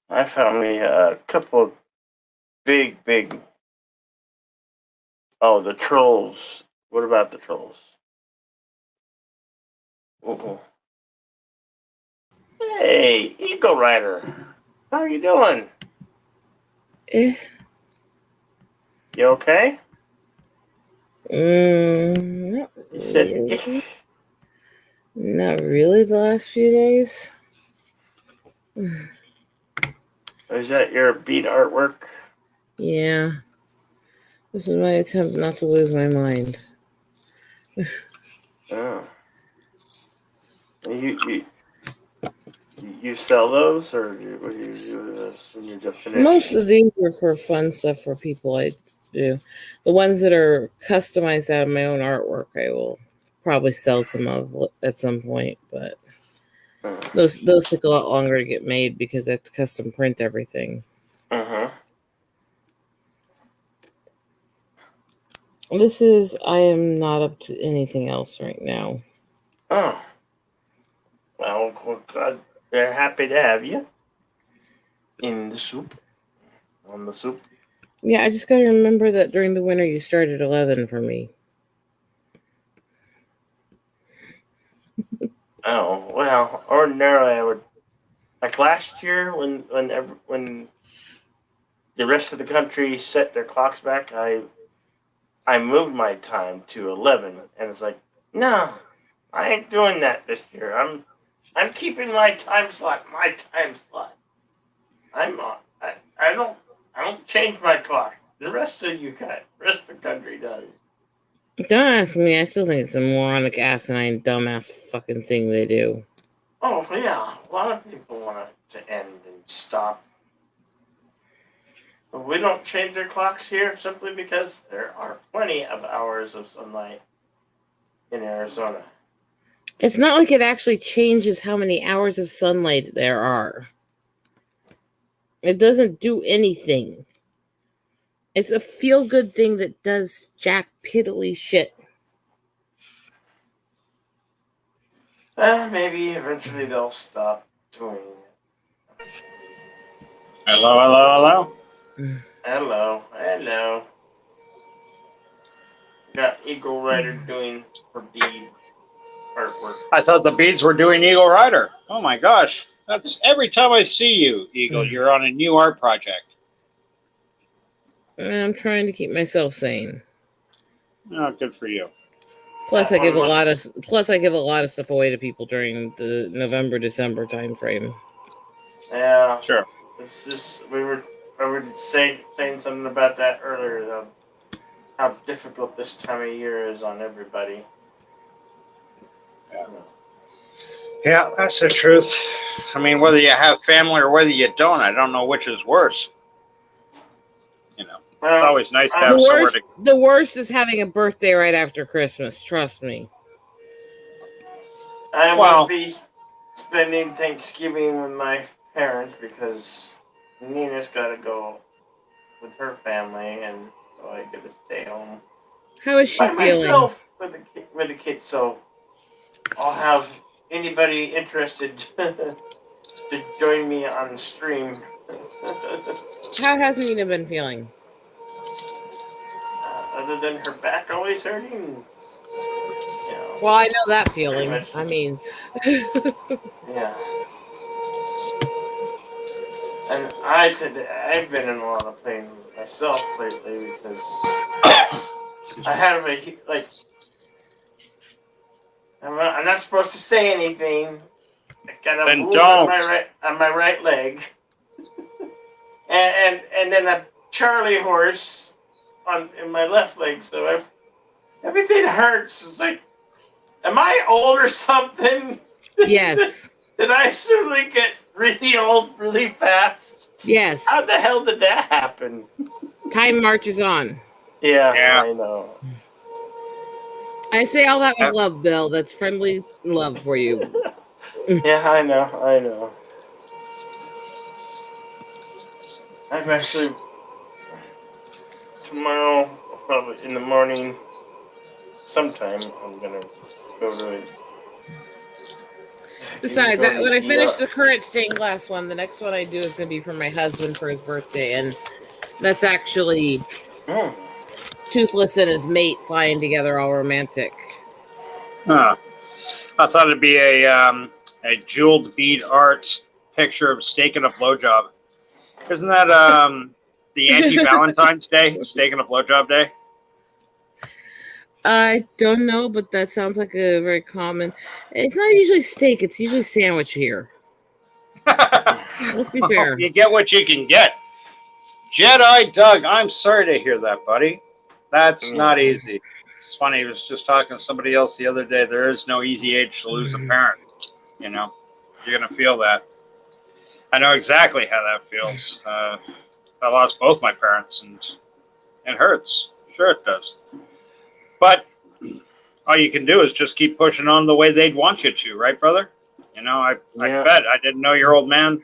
I found me a couple of big. Oh, the trolls. What about the trolls? Uh-oh. Hey, Eagle Rider. How are you doing? You okay? Not You said really. Not really the last few days. Is that your beat artwork? Yeah. This is my attempt not to lose my mind. Oh. You sell those, or what do you do with those in your definition? Most of these are for fun stuff for people I do. The ones that are customized out of my own artwork, I will probably sell some of at some point. But Those take a lot longer to get made because they have to custom print everything. Uh-huh. I am not up to anything else right now. Oh. Well, God, they're happy to have you in the soup. On the soup. Yeah, I just got to remember that during the winter you start at 11 for me. Oh, well, ordinarily I would, like last year when the rest of the country set their clocks back, I moved my time to 11, and it's like, no, I ain't doing that this year. I'm keeping my time slot. I don't change my clock. The rest of the country does. Don't ask me. I still think it's a moronic, asinine, dumbass fucking thing they do. Oh yeah, a lot of people want it to end and stop. But we don't change our clocks here simply because there are plenty of hours of sunlight in Arizona. It's not like it actually changes how many hours of sunlight there are. It doesn't do anything. It's a feel-good thing that does jack piddly shit. Maybe eventually they'll stop doing it. Hello. Hello. Got Eagle Rider doing her bead artwork. I thought the beads were doing Eagle Rider. Oh my gosh. That's every time I see you, Eagle, you're on a new art project. I'm trying to keep myself sane. Oh, good for you. Plus, I give a lot of stuff away to people during the November-December time frame. Yeah. Sure. It's just I were saying something about that earlier, though. How difficult this time of year is on everybody. Yeah, that's the truth. I mean, whether you have family or whether you don't, I don't know which is worse. You know, it's always nice to have somewhere to. The worst is having a birthday right after Christmas. Trust me. I won't be spending Thanksgiving with my parents because Nina's got to go with her family, and so I get to stay home. How is she by feeling? Myself with the kids, so I'll have anybody interested to join me on the stream. How has Nina been feeling? Other than her back always hurting. You know, well, I know that feeling. I mean, yeah. And I've been in a lot of pain myself lately because I have I'm not supposed to say anything. I got a wound on my right leg, and then a Charlie horse in my left leg. So everything hurts. It's like, am I old or something? Yes. Did I suddenly get really old really fast? Yes. How the hell did that happen? Time marches on. Yeah. I know. I say all that with love, Bill. That's friendly love for you. Yeah, I know. I've actually tomorrow, probably in the morning, sometime I'm gonna go to it. Besides, when I finish the current stained glass one, the next one I do is going to be for my husband for his birthday, and that's actually Toothless and his mate flying together, all romantic. Huh. I thought it'd be a jeweled bead art picture of steak and a blowjob. Isn't that the anti-Valentine's Day, steak and a blowjob day? I don't know, but that sounds like a very common. It's not usually steak; it's usually sandwich here. Let's be fair. You get what you can get. Jedi Doug, I'm sorry to hear that, buddy. That's not easy. It's funny. I was just talking to somebody else the other day. There is no easy age to lose a parent. You know, you're gonna feel that. I know exactly how that feels. I lost both my parents, and it hurts. Sure, it does. But all you can do is just keep pushing on the way they'd want you to, right, brother? You know, I Yeah. bet I didn't know your old man,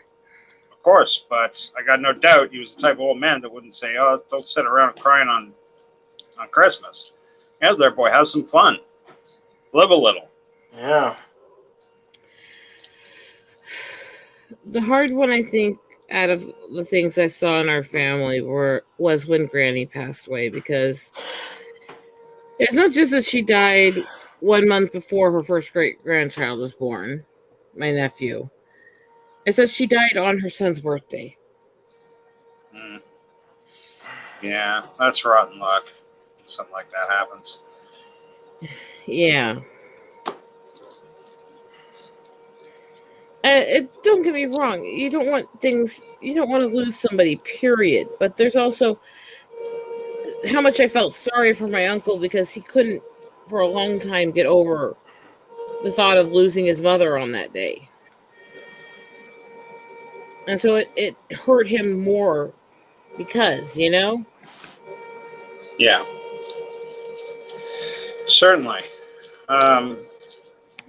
of course, but I got no doubt he was the type of old man that wouldn't say, "Oh, don't sit around crying on Christmas." Yeah, there, boy, have some fun, live a little. Yeah. The hard one, I think, out of the things I saw in our family was when Granny passed away, because it's not just that she died 1 month before her first great grandchild was born, my nephew. It's that she died on her son's birthday. Mm. Yeah, that's rotten luck. Something like that happens. Yeah. Don't get me wrong. You don't want to lose somebody, period. But there's also how much I felt sorry for my uncle because he couldn't, for a long time, get over the thought of losing his mother on that day. And so it hurt him more because, Yeah, certainly.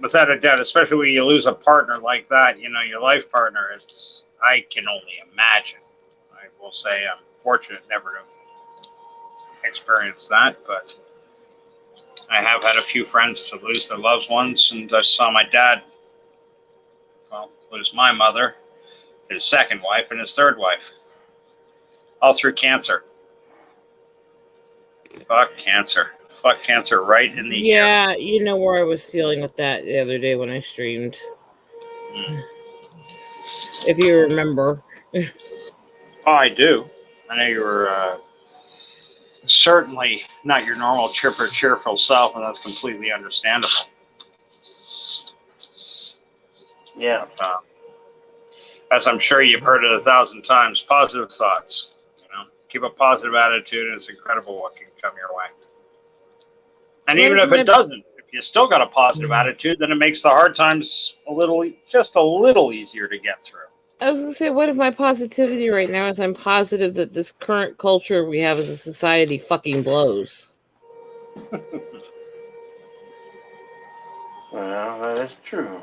Without a doubt, especially when you lose a partner like that, your life partner, I can only imagine. I will say I'm fortunate never to have experienced that, but I have had a few friends to lose their loved ones, and I saw my dad, lose my mother, his second wife, and his third wife, all through cancer. Fuck cancer. Fuck cancer right in the ear. Yeah, you know where I was feeling with that the other day when I streamed. If you remember. Oh, I do. I know you were certainly not your normal chipper, cheerful self, and that's completely understandable. Yeah. As I'm sure you've heard it 1,000 times, positive thoughts. Keep a positive attitude, and it's incredible what can come your way. And even if it doesn't, if you still got a positive attitude, then it makes the hard times just a little easier to get through. I was going to say, what if my positivity right now is I'm positive that this current culture we have as a society fucking blows. Well, that is true.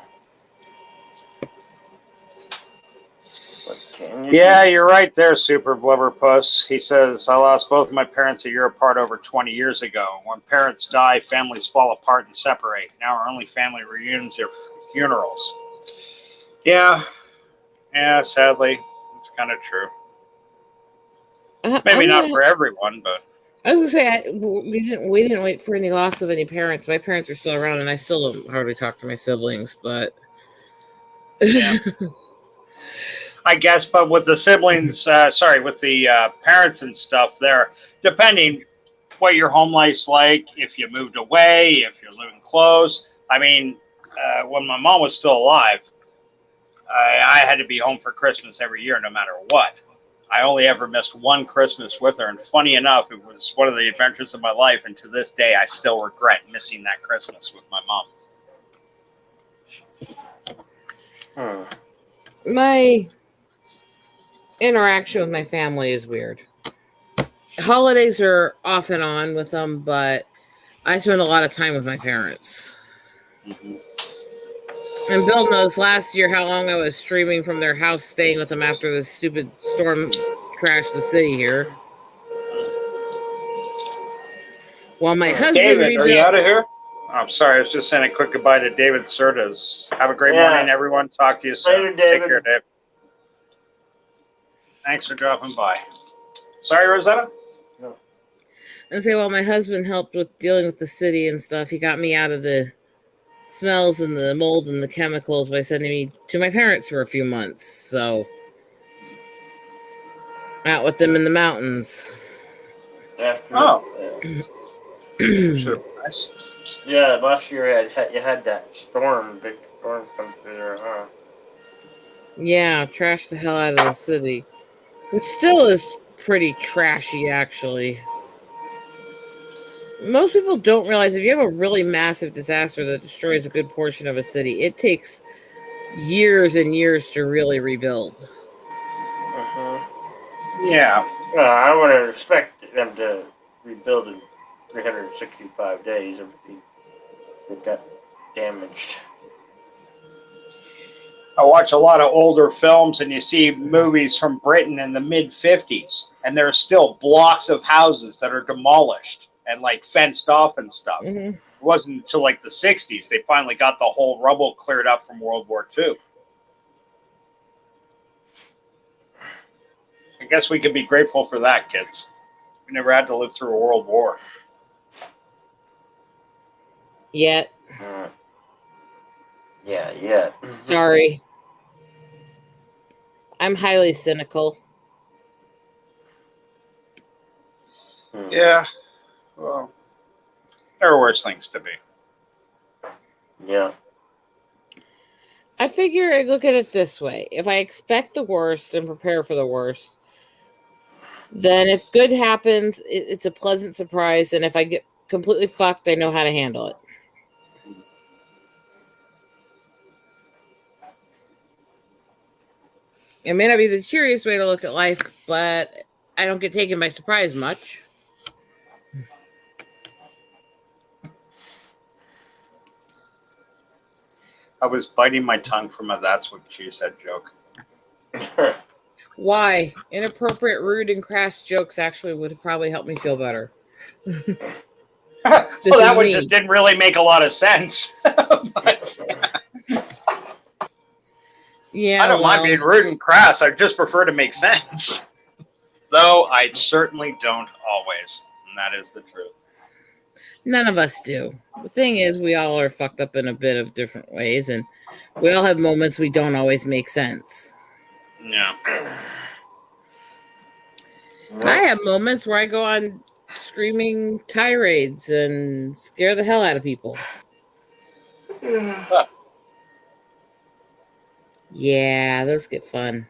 What can you do? You're right there, Super Blubber Puss. He says, I lost both of my parents a year apart over 20 years ago. When parents die, families fall apart and separate. Now our only family reunions are funerals. Yeah, sadly, it's kind of true. Maybe not for everyone, but I was gonna say we didn't wait for any loss of any parents. My parents are still around, and I still don't hardly talk to my siblings. But yeah, I guess. But with the siblings, with the parents and stuff, there, depending what your home life's like, if you moved away, if you're living close. I mean, when my mom was still alive, I had to be home for Christmas every year, no matter what. I only ever missed one Christmas with her, and funny enough, it was one of the adventures of my life, and to this day, I still regret missing that Christmas with my mom. My interaction with my family is weird. Holidays are off and on with them, but I spend a lot of time with my parents. Mm-hmm. And Bill knows last year how long I was streaming from their house, staying with them after the stupid storm trashed the city here. While my husband David, are you out of here? I'm sorry, I was just saying a quick goodbye to David Sertas. Have a great morning, everyone. Talk to you soon. Later, David. Take care, Dave. Thanks for dropping by. Sorry, Rosetta? No. And say, while my husband helped with dealing with the city and stuff, he got me out of the smells and the mold and the chemicals by sending me to my parents for a few months. So, out with them in the mountains. Nice. Yeah, last year you had that big storm come through there, huh? Yeah, trashed the hell out of the city. Which still is pretty trashy, actually. Most people don't realize if you have a really massive disaster that destroys a good portion of a city, it takes years and years to really rebuild. Yeah. I wouldn't expect them to rebuild in 365 days. It got damaged. I watch a lot of older films, and you see movies from Britain in the mid-50s, and there's still blocks of houses that are demolished and like fenced off and stuff. Mhm. It wasn't until like the 60s they finally got the whole rubble cleared up from World War II. I guess we could be grateful for that, kids. We never had to live through a world war. Yet. Yeah. Sorry. I'm highly cynical. Yeah. Well, there are worse things to be. Yeah. I figure I look at it this way. If I expect the worst and prepare for the worst, then if good happens, it's a pleasant surprise. And if I get completely fucked, I know how to handle it. It may not be the cheeriest way to look at life, but I don't get taken by surprise much. I was biting my tongue from a "that's what she said" joke. Why? Inappropriate, rude, and crass jokes actually would probably help me feel better. Well, that one me. just didn't really make a lot of sense. But Yeah, I don't mind being rude and crass. I just prefer to make sense. Though I certainly don't always. And that is the truth. None of us do. The thing is, we all are fucked up in a bit of different ways, and we all have moments we don't always make sense. Yeah. And I have moments where I go on screaming tirades and scare the hell out of people. Yeah, those get fun.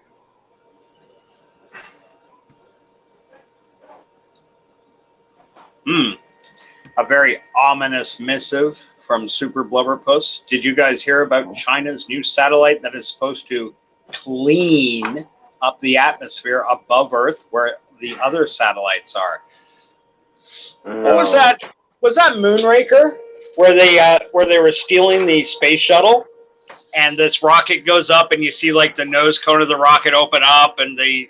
A very ominous missive from Super Blubberpuss. Did you guys hear about China's new satellite that is supposed to clean up the atmosphere above Earth where the other satellites are? No. What was that? Was that Moonraker where they were stealing the space shuttle? And this rocket goes up, and you see like the nose cone of the rocket open up, and the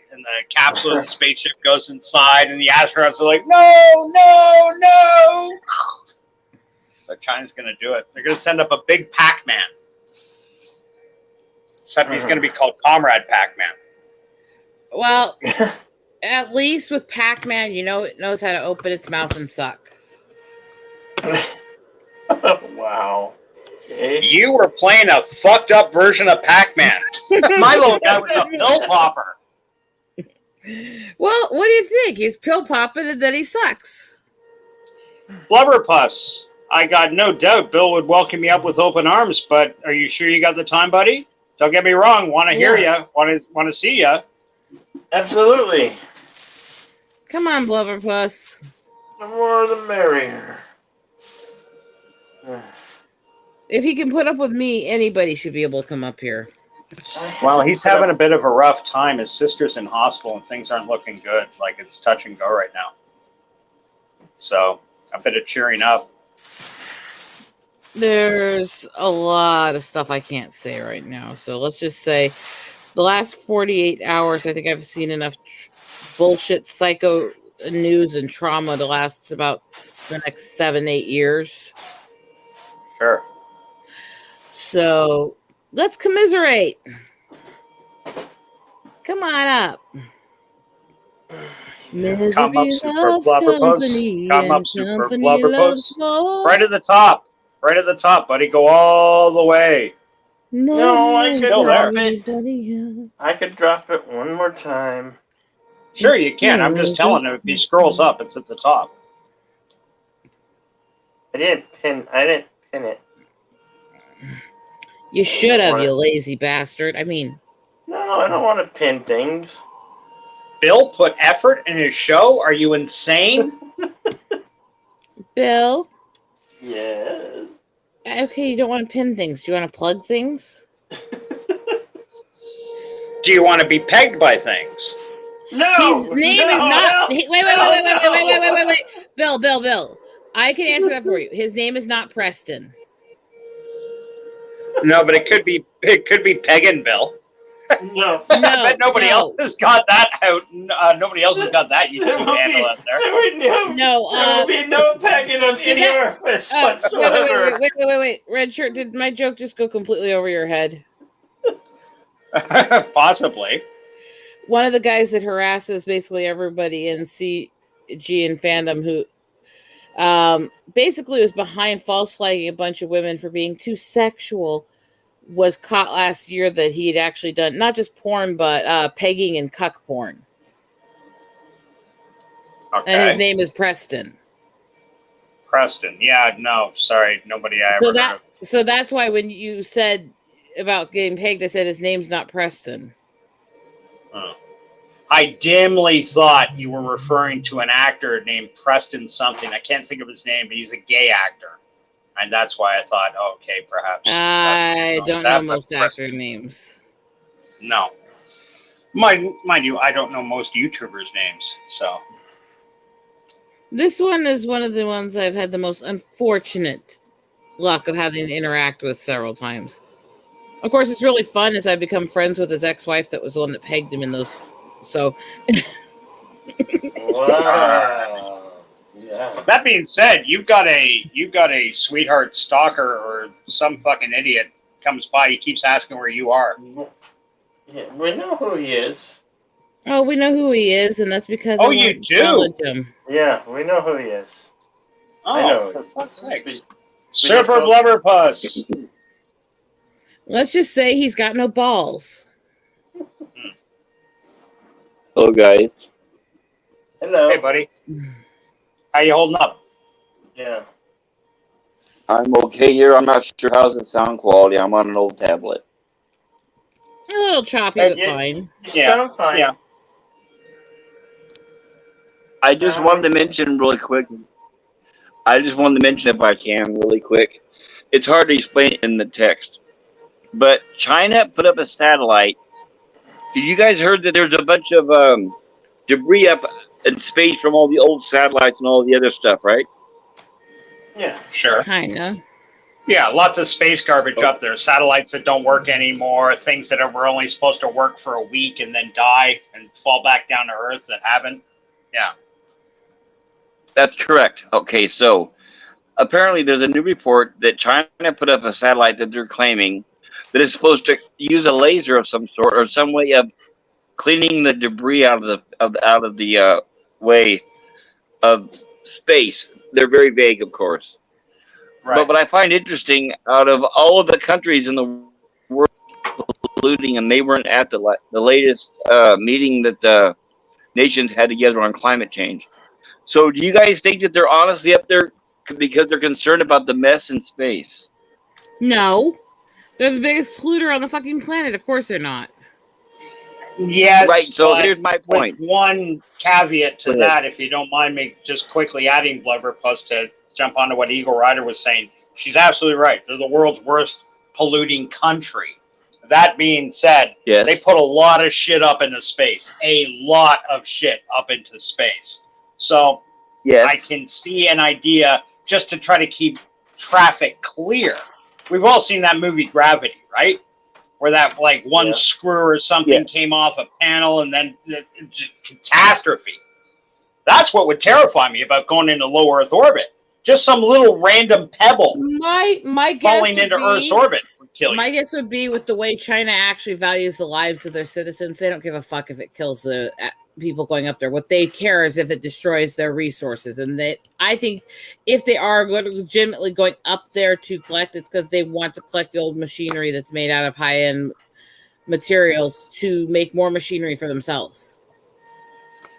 capsule of the spaceship goes inside, and the astronauts are like, no. So China's going to do it. They're going to send up a big Pac-Man. Except he's going to be called Comrade Pac-Man. Well, at least with Pac-Man, you know it knows how to open its mouth and suck. Wow. Okay. You were playing a fucked up version of Pac-Man. My little guy was a pill popper. Well, what do you think? He's pill popping and then he sucks. Blubberpuss. I got no doubt Bill would welcome you up with open arms, but are you sure you got the time, buddy? Don't get me wrong. Want to hear you. Want to see you. Absolutely. Come on, Blubberpuss. The more the merrier. If he can put up with me, anybody should be able to come up here. Well, he's having a bit of a rough time. His sister's in hospital and things aren't looking good. Like it's touch and go right now. So a bit of cheering up. There's a lot of stuff I can't say right now. So let's just say the last 48 hours, I think I've seen enough bullshit psycho news and trauma to last about the next 7-8 years. Sure. So let's commiserate. Come on up. Come up, Super Blubberpuss. Come up, Super Blubberpuss. Right at the top. Right at the top, buddy. Go all the way. No, I could Still there. drop it. I could drop it one more time. Sure, you can. I'm just telling him if he scrolls up, it's at the top. I didn't pin it. You should have, you lazy bastard. I mean, No, I don't want to pin things. Bill put effort in his show? Are you insane? Bill. Yes. Okay, you don't want to pin things. Do you want to plug things? Do you want to be pegged by things? No. His name is not. No. Wait. Bill. I can answer that for you. His name is not Preston. No, but it could be Pagan Bill. No. I bet nobody no. else has got that out. Nobody else has got that There YouTube will handle out there. there will be no packet of any orifice whatsoever. Wait. Red shirt, did my joke just go completely over your head? Possibly. One of the guys that harasses basically everybody in CG and fandom who basically was behind false flagging a bunch of women for being too sexual was caught last year that he had actually done not just porn but pegging and cuck porn. Okay. And his name is Preston. Preston. Yeah, no, sorry. Nobody I ever heard of. So that's why when you said about getting pegged, I said his name's not Preston. Oh. I dimly thought you were referring to an actor named Preston something. I can't think of his name, but he's a gay actor. And that's why I thought, okay, perhaps. I don't know that, most but actor names. No. Mind you, I don't know most YouTubers' names, so. This one is one of the ones I've had the most unfortunate luck of having to interact with several times. Of course, it's really fun as I've become friends with his ex-wife that was the one that pegged him in those. So. Wow. Yeah. That being said, you've got a sweetheart stalker or some fucking idiot comes by, he keeps asking where you are. Yeah, we know who he is. Oh, we know who he is, and that's because Oh, I you won't do? acknowledge him. Yeah, we know who he is. I Oh, know. for fuck's sake. We- Surfer just- Blubberpuss. Let's just say he's got no balls. Hello, guys. Hello. Hey, buddy. How you holding up? Yeah. I'm okay here. I'm not sure how's the sound quality. I'm on an old tablet. A little choppy, but Yeah. fine. You Yeah, sound fine. yeah. I just wanted to mention really quick. I just wanted to mention if I can really quick. It's hard to explain in the text, but China put up a satellite. Did you guys heard that there's a bunch of debris up in space from all the old satellites and all the other stuff, right? Yeah. Sure. Kinda. Yeah, lots of space garbage up there. Satellites that don't work anymore, things that were only supposed to work for a week and then die and fall back down to Earth that haven't. Yeah. That's correct. Okay, so apparently there's a new report that China put up a satellite that they're claiming that is supposed to use a laser of some sort or some way of cleaning the debris out of the way of space. They're very vague, of course. Right. But what I find interesting, out of all of the countries in the world polluting, and they weren't at the latest meeting that the nations had together on climate change. So do you guys think that they're honestly up there because they're concerned about the mess in space? No. They're the biggest polluter on the fucking planet. Of course they're not. Yes. Right, so but here's my with point. one caveat to Go ahead. that, if you don't mind me just quickly adding Blubberpuss to jump onto what Eagle Rider was saying. She's absolutely right. They're the world's worst polluting country. That being said, Yes. they put a lot of shit up into space. A lot of shit up into space. So Yes. I can see an idea just to try to keep traffic clear. We've all seen that movie Gravity, right? Where that like one Yeah. screw or something Yeah. came off a panel and then just catastrophe. That's what would terrify me about going into low Earth orbit. Just some little random pebble My guess falling would into be, Earth's orbit would kill you. my guess would be with the way China actually values the lives of their citizens, they don't give a fuck if it kills the people going up there. What they care is if it destroys their resources. And that I think if they are legitimately going up there to collect, it's because they want to collect the old machinery that's made out of high-end materials to make more machinery for themselves.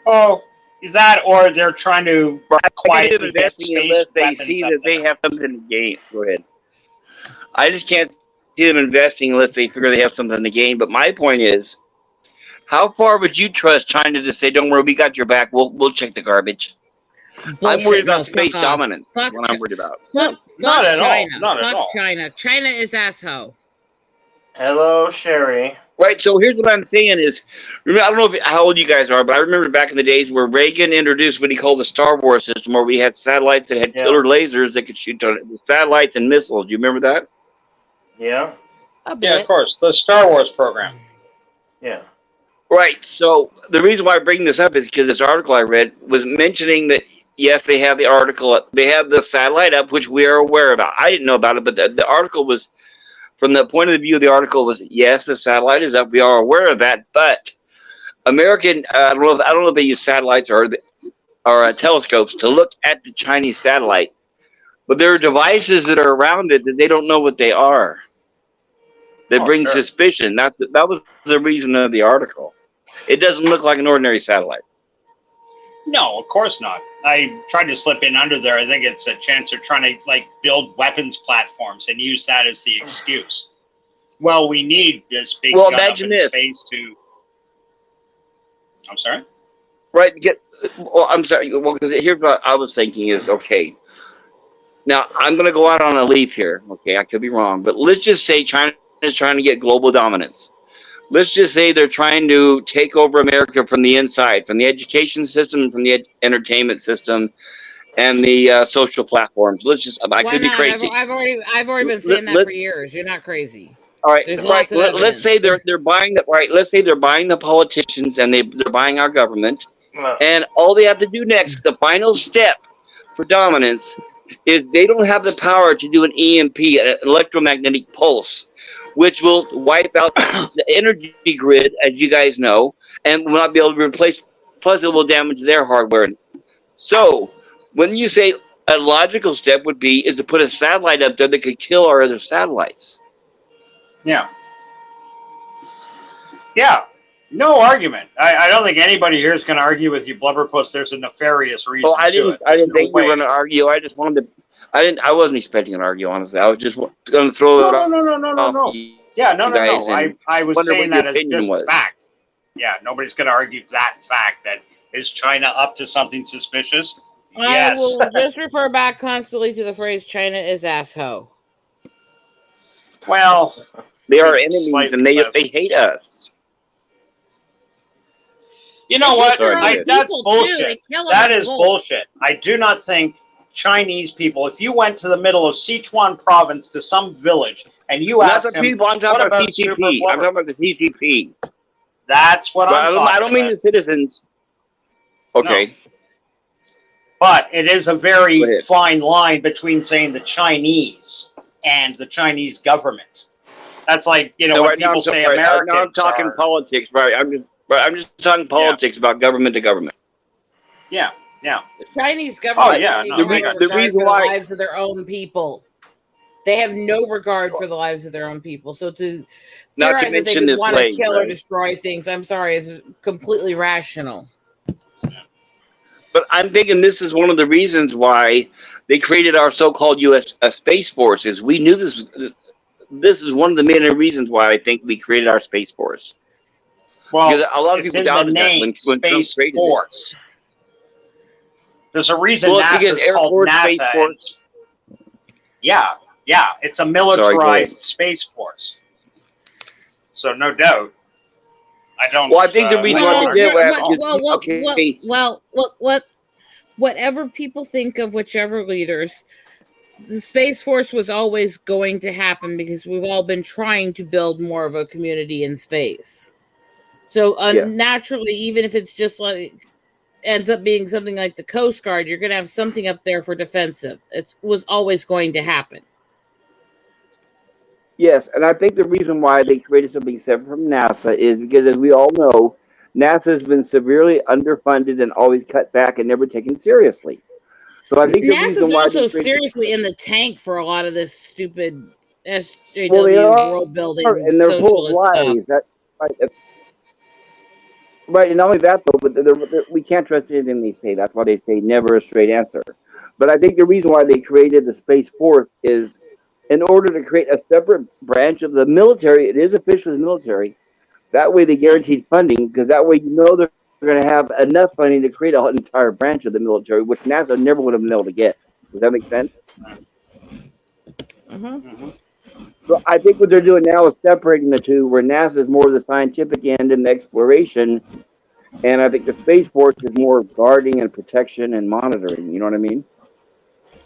Oh, that or they're trying to I can't quietly get investing space unless they weapons see up that they there. have something to gain. Go ahead. I just can't see them investing unless they figure they have something to gain. But my point is, how far would you trust China to say, "Don't worry, we got your back. We'll check the garbage"? I'm Bullshit. worried about No, space fuck off. dominance. Fuck What I'm worried about. Fuck Not at all. China. Not at Fuck all. China. China is asshole. Hello, Sherry. Right. So here's what I'm saying is, remember, I don't know how old you guys are, but I remember back in the days where Reagan introduced what he called the Star Wars system, where we had satellites that had Yeah. killer lasers that could shoot satellites and missiles. Do you remember that? Yeah. A Yeah, of bit. course. The Star Wars program. Yeah. Right. So the reason why I bring this up is because this article I read was mentioning that yes, they have the article, they have the satellite up, which we are aware about. I didn't know about it, but the article was from the point of view of the article was yes, the satellite is up. We are aware of that, but American, I don't know if they use satellites or telescopes to look at the Chinese satellite, but there are devices that are around it that they don't know what they are. That Oh, brings sure. suspicion. That was the reason of the article. It doesn't look like an ordinary satellite. No, of course not. I tried to slip in under there. I think it's a chance they're trying to like build weapons platforms and use that as the excuse. Well, we need this big gun up imagine in this. space to. I'm sorry. Right. Well, I'm sorry. Well, because here's what I was thinking is okay. Now I'm going to go out on a leaf here. Okay, I could be wrong, but let's just say China is trying to get global dominance. Let's just say they're trying to take over America from the inside, from the education system, from the entertainment system, and the social platforms. Let's just, I Why could be not? crazy. I've already been saying that for years. You're not crazy. All right, There's right. lots of Let's evidence. say they're buying the right. Let's say they're buying the politicians and they're buying our government, Well, and all they have to do next, the final step for dominance, is they don't have the power to do an EMP, an electromagnetic pulse, which will wipe out the energy grid, as you guys know, and will not be able to replace. Plus, it will damage their hardware. So, when you say a logical step would be is to put a satellite up there that could kill our other satellites. Yeah. Yeah. No argument. I don't think anybody here is going to argue with you, Blubberpuss. There's a nefarious reason Well, I to it. didn't No think we were way. going to argue. I just wanted to. I wasn't expecting an argue. Honestly, I was just going to throw it No, out. no. Yeah, no. Guys, and I was wonder saying what your that as opinion just was. fact. Yeah, nobody's going to argue that fact. That is China up to something suspicious? Yes. I will just refer back constantly to the phrase "China is asshole." Well, They are It's enemies, slightly and less. they hate us. you know They what? hate their own Sorry, That's people, too. bullshit. They kill them That at is will. bullshit. I do not think Chinese people, if you went to the middle of Sichuan province to some village and you Not asked the him, people. I'm talking what about about Super CCP. I'm Blubber? talking about the CCP. That's what But I'm talking I don't mean about. the citizens. Okay. But it is a Go very ahead. fine line between saying the Chinese and the Chinese government. That's like, No, when right now, people say now Americans I'm talking are, politics. Right. I'm just talking politics about government to government. yeah. The Chinese government yeah, doesn't no, even I have got a the regard reason for the why- lives of their own people. They have no regard for the lives of their own people. So to Not to theorize that they mention would this want to leg, kill or right? destroy things, I'm sorry, is completely rational. But I'm thinking this is one of the reasons why they created our so-called U.S. Space Force. Is we knew this. This is one of the main reasons why I think we created our Space Force. Well, Because a lot of it's people in the doubted that name when Trump Space created it. Force. There's a reason Well, it's because NASA is Air called Force, NASA. Space Force. Yeah, it's a Sorry, go militarized ahead. Space Force. So no doubt. I don't. Well, I think the reason why we did Whatever people think of whichever leaders, the Space Force was always going to happen because we've all been trying to build more of a community in space. So naturally, even if it's just like ends up being something like the Coast Guard, you're going to have something up there for defensive. It was always going to happen. Yes, and I think the reason why they created something separate from NASA is because, as we all know, NASA has been severely underfunded and always cut back and never taken seriously. So I think the NASA's reason why also they created, seriously in the tank for a lot of this stupid SJW Well, they are, world building and they're full of socialist stuff. lies. That's right. Right, and not only that though, but we can't trust anything they say. That's why they say never a straight answer. But I think the reason why they created the Space Force is in order to create a separate branch of the military. It is officially military. That way they guaranteed funding, because that way you know they're going to have enough funding to create an entire branch of the military, which NASA never would have been able to get. Does that make sense? Mm-hmm. So I think what they're doing now is separating the two, where NASA is more the scientific end and the exploration, and I think the Space Force is more guarding and protection and monitoring. You know what I mean?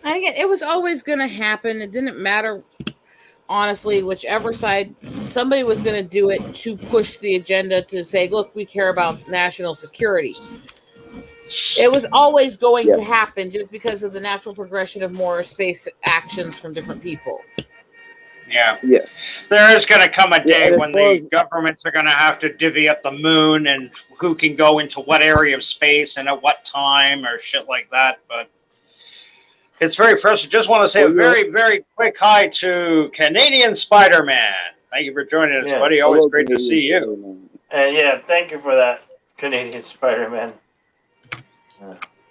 And again, it was always going to happen. It didn't matter honestly, whichever side somebody was going to do it to push the agenda to say, look, we care about national security. It was always going to happen just because of the natural progression of more space actions from different people. Yeah. Yeah. There is going to come a Yeah, day and as when far the as- governments are going to have to divvy up the moon and who can go into what area of space and at what time or shit like that. But it's very frustrating. Just want to say Well, a very, very quick hi to Canadian Spider-Man. Thank you for joining us, Yes. buddy. Always Hello, great to Canadian see you. Spider-Man. And yeah, thank you for that, Canadian Spider-Man.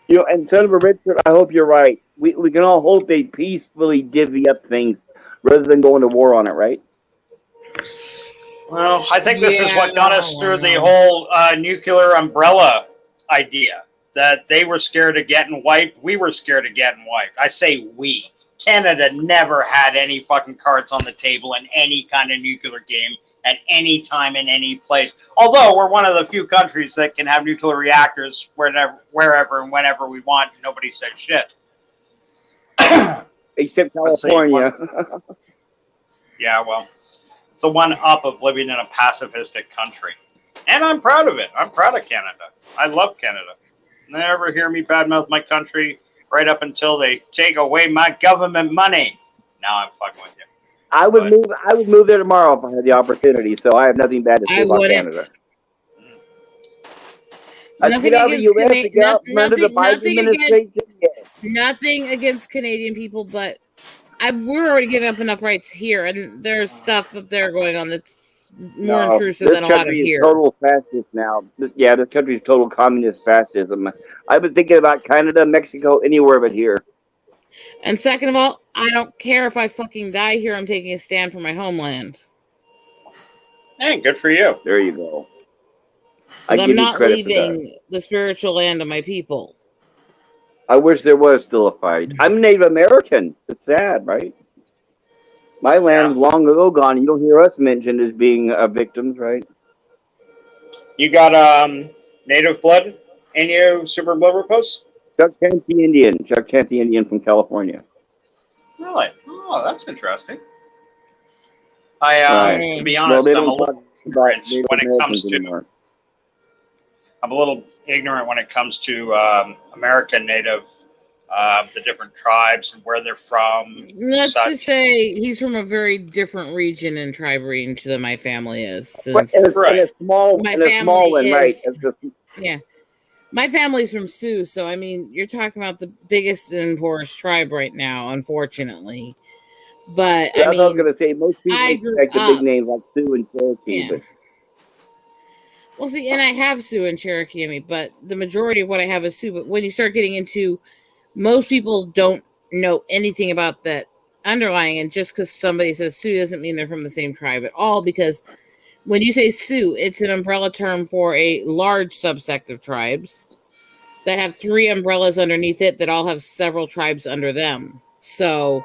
You know, and son of a Richard, I hope you're right. We can all hope they peacefully divvy up things rather than going to war on it, right? Well, I think this is what got us through the Yeah. whole nuclear umbrella idea. That they were scared of getting wiped. We were scared of getting wiped. I say we. Canada never had any fucking cards on the table in any kind of nuclear game at any time in any place. Although we're one of the few countries that can have nuclear reactors wherever and whenever we want. Nobody says shit. Except Let's see, California. Yeah, well, it's the one up of living in a pacifistic country. And I'm proud of it. I'm proud of Canada. I love Canada. Never hear me badmouth my country right up until they take away my government money. Now I'm fucking with you. I would move there tomorrow if I had the opportunity. So I have nothing bad to say I about wouldn't. Canada. I'd Nothing get out of the against U.S. to get out from under the Biden administration. Yeah. Nothing against Canadian people, but we're already giving up enough rights here, and there's stuff up there going on that's more No, intrusive this than a lot of country is here. total fascist now. This country is total communist fascism. I've been thinking about Canada, Mexico, anywhere but here. And second of all, I don't care if I fucking die here. I'm taking a stand for my homeland. Hey, good for you. There you go. But give I'm you not credit for that. leaving the spiritual land of my people. I wish there was still a fight. I'm Native American. It's sad, right? My land is long ago gone. You don't hear us mentioned as being victims, right? You got native blood in you, Super Blubberpuss? Chuck Chanty Indian from California. Really? Oh, that's interesting. To be honest, they I'm a don't little talk about ignorant Native when it comes Americans to. anymore. I'm a little ignorant when it comes to American Native, the different tribes and where they're from. Let's such. just say he's from a very different region and tribe range than my family is. But Since Right. in a small my one, right? family It's just- yeah, my family's from Sioux, so I mean, you're talking about the biggest and poorest tribe right now, unfortunately. But I I was mean, going to say most people I grew expect the up- big names like Sioux and Cherokee, Yeah. but well, see, and I have Sioux and Cherokee in me, but the majority of what I have is Sioux. But when you start getting into, most people don't know anything about that underlying, and just because somebody says Sioux doesn't mean they're from the same tribe at all, because when you say Sioux, it's an umbrella term for a large subsect of tribes that have 3 umbrellas underneath it that all have several tribes under them. So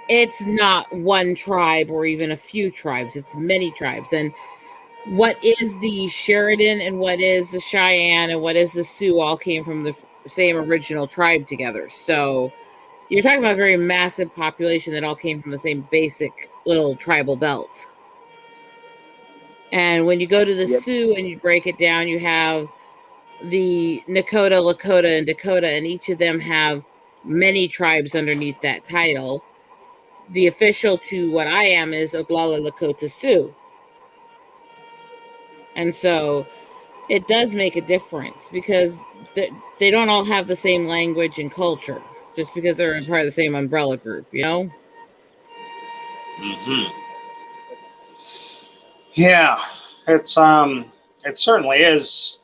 it's not one tribe or even a few tribes, it's many tribes. And what is the Sheridan and what is the Cheyenne and what is the Sioux all came from the same original tribe together. So you're talking about a very massive population that all came from the same basic little tribal belts. And when you go to the Yep. Sioux and you break it down, you have the Nakota, Lakota, and Dakota, and each of them have many tribes underneath that title. The official to what I am is Oglala Lakota Sioux. And so it does make a difference because they don't all have the same language and culture just because they're part of the same umbrella group, you know? Mm-hmm. Yeah, it certainly is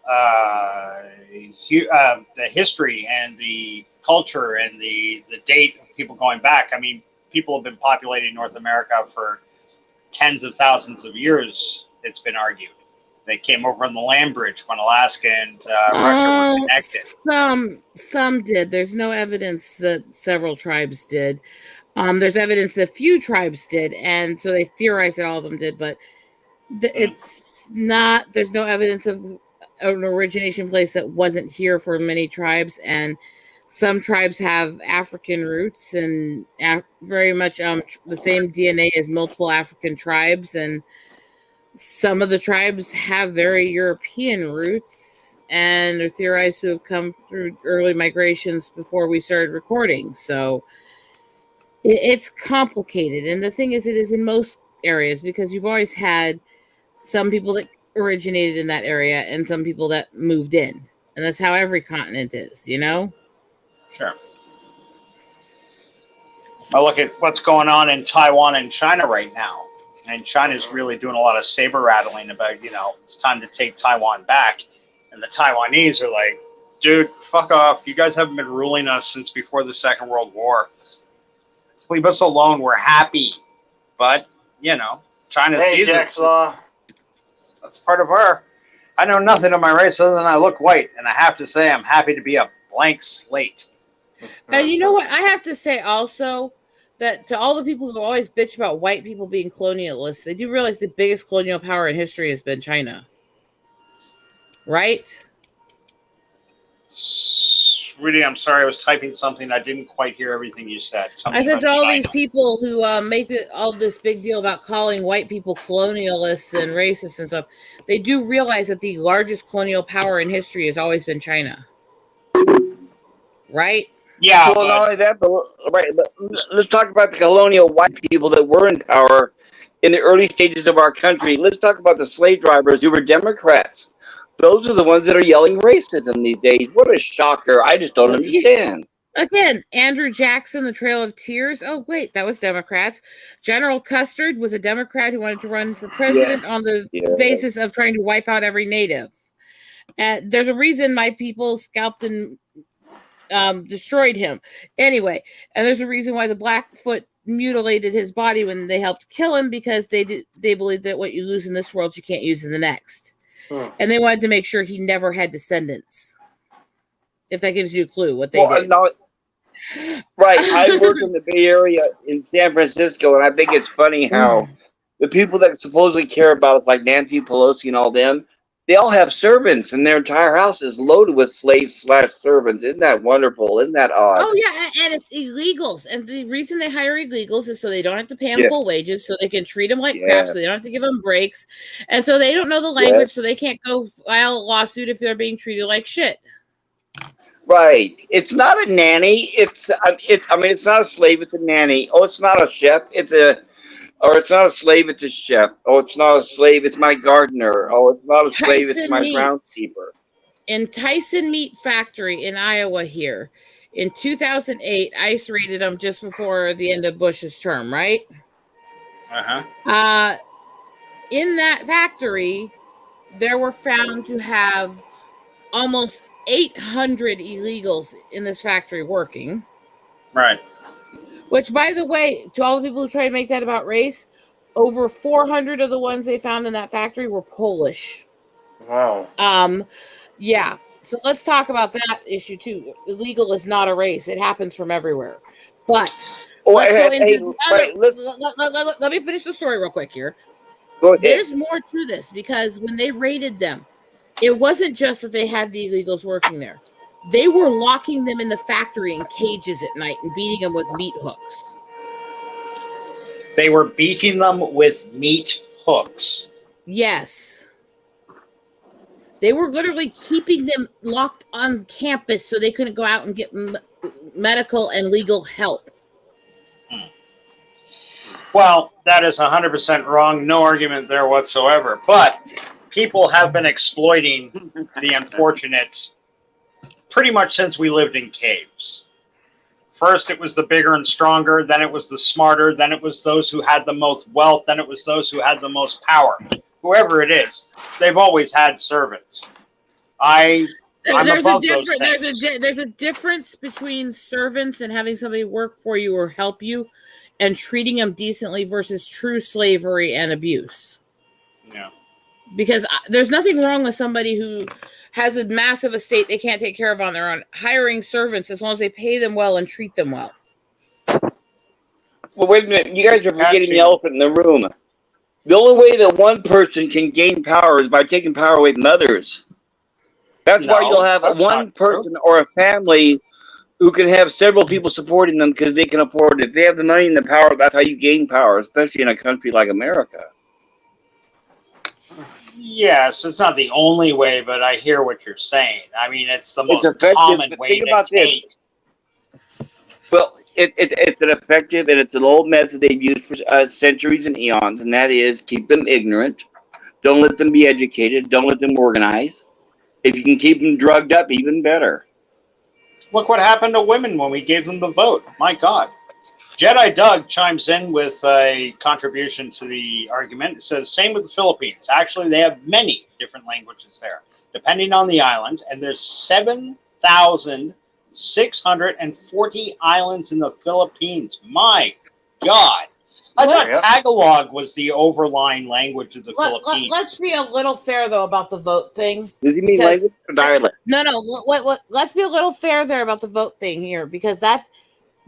the history and the culture and the date of people going back. I mean, people have been populating North America for tens of thousands of years. It's been argued. They came over on the land bridge when Alaska and Russia were connected. Some did. There's no evidence that several tribes did. There's evidence that few tribes did, and so they theorized that all of them did, but it's not. There's no evidence of an origination place that wasn't here for many tribes, and Some tribes have African roots and very much the same DNA as multiple African tribes, and some of the tribes have very European roots and are theorized to have come through early migrations before we started recording. So it's complicated. And the thing is, it is in most areas because you've always had some people that originated in that area and some people that moved in. And that's how every continent is, you know? Sure. I look at what's going on in Taiwan and China right now. And China's really doing a lot of saber rattling about, it's time to take Taiwan back. And the Taiwanese are like, dude, fuck off. You guys haven't been ruling us since before the Second World War. Leave us alone. We're happy. But, China Hey, sees Jack's it. Law. That's part of our... I know nothing of my race other than I look white. And I have to say I'm happy to be a blank slate. And you know what? I have to say also that to all the people who always bitch about white people being colonialists, they do realize the biggest colonial power in history has been China. Right? Rudy, I'm sorry. I was typing something. I didn't quite hear everything you said. Something I said about to all China. these people who make all this big deal about calling white people colonialists and racists and stuff, they do realize that the largest colonial power in history has always been China. Right? Yeah, Well, not only that, but let's talk about the colonial white people that were in power in the early stages of our country. Let's talk about the slave drivers who were Democrats. Those are the ones that are yelling racism these days. What a shocker. I just don't understand. Again, Andrew Jackson, the Trail of Tears. Oh, wait, that was Democrats. General Custer was a Democrat who wanted to run for president on the basis of trying to wipe out every native. There's a reason my people scalped and destroyed him. Anyway, and there's a reason why the Blackfoot mutilated his body when they helped kill him, because they believe that what you lose in this world, you can't use in the next. And they wanted to make sure he never had descendants. If that gives you a clue what they did. No, right. I work in the Bay Area in San Francisco, and I think it's funny how the people that supposedly care about us, like Nancy Pelosi and all them, they all have servants, and their entire house is loaded with slaves/servants. Isn't that wonderful? Isn't that odd? Oh, yeah, and it's illegals. And the reason they hire illegals is so they don't have to pay them full wages, so they can treat them like crap, so they don't have to give them breaks. And so they don't know the language, so they can't go file a lawsuit if they're being treated like shit. Right. It's not a nanny. It's not a slave. It's a nanny. Oh, it's not a chef. It's not a slave. It's a chef. Oh, it's not a slave. It's my gardener. Oh, it's not a slave. It's my groundskeeper. In Tyson Meat Factory in Iowa here, in 2008, ICE raided them just before the end of Bush's term, right? In that factory, there were found to have almost 800 illegals in this factory working. Right. Which, by the way, to all the people who try to make that about race, over 400 of the ones they found in that factory were Polish. Wow. Yeah. So let's talk about that issue too. Illegal is not a race. It happens from everywhere. But let me finish the story real quick here. Go ahead. There's more to this, because when they raided them, it wasn't just that they had the illegals working there. They were locking them in the factory in cages at night and beating them with meat hooks. They were beating them with meat hooks. Yes. They were literally keeping them locked on campus so they couldn't go out and get medical and legal help. Well, that is 100% wrong. No argument there whatsoever. But people have been exploiting the unfortunate pretty much since we lived in caves. First, it was the bigger and stronger. Then it was the smarter. Then it was those who had the most wealth. Then it was those who had the most power. Whoever it is, they've always had servants. There's a difference between servants and having somebody work for you or help you and treating them decently versus true slavery and abuse. Yeah. Because there's nothing wrong with somebody who has a massive estate they can't take care of on their own, hiring servants as long as they pay them well and treat them well. Well, wait a minute. You guys are forgetting the elephant in the room. The only way that one person can gain power is by taking power away from others. That's why you'll have one person or a family who can have several people supporting them because they can afford it. If they have the money and the power, that's how you gain power, especially in a country like America. Yes, it's not the only way, but I hear what you're saying. I mean, it's the most effective, common but way think to about this. take. Well, it's an effective and it's an old method they've used for centuries and eons, and that is keep them ignorant. Don't let them be educated. Don't let them organize. If you can keep them drugged up, even better. Look what happened to women when we gave them the vote. My God. Jedi Doug chimes in with a contribution to the argument. It says, same with the Philippines. Actually, they have many different languages there, depending on the island. And there's 7,640 islands in the Philippines. My God. I thought Tagalog was the overlying language of the Philippines. Let's be a little fair, though, about the vote thing. Does he mean language or dialect? No. Let's be a little fair there about the vote thing here, because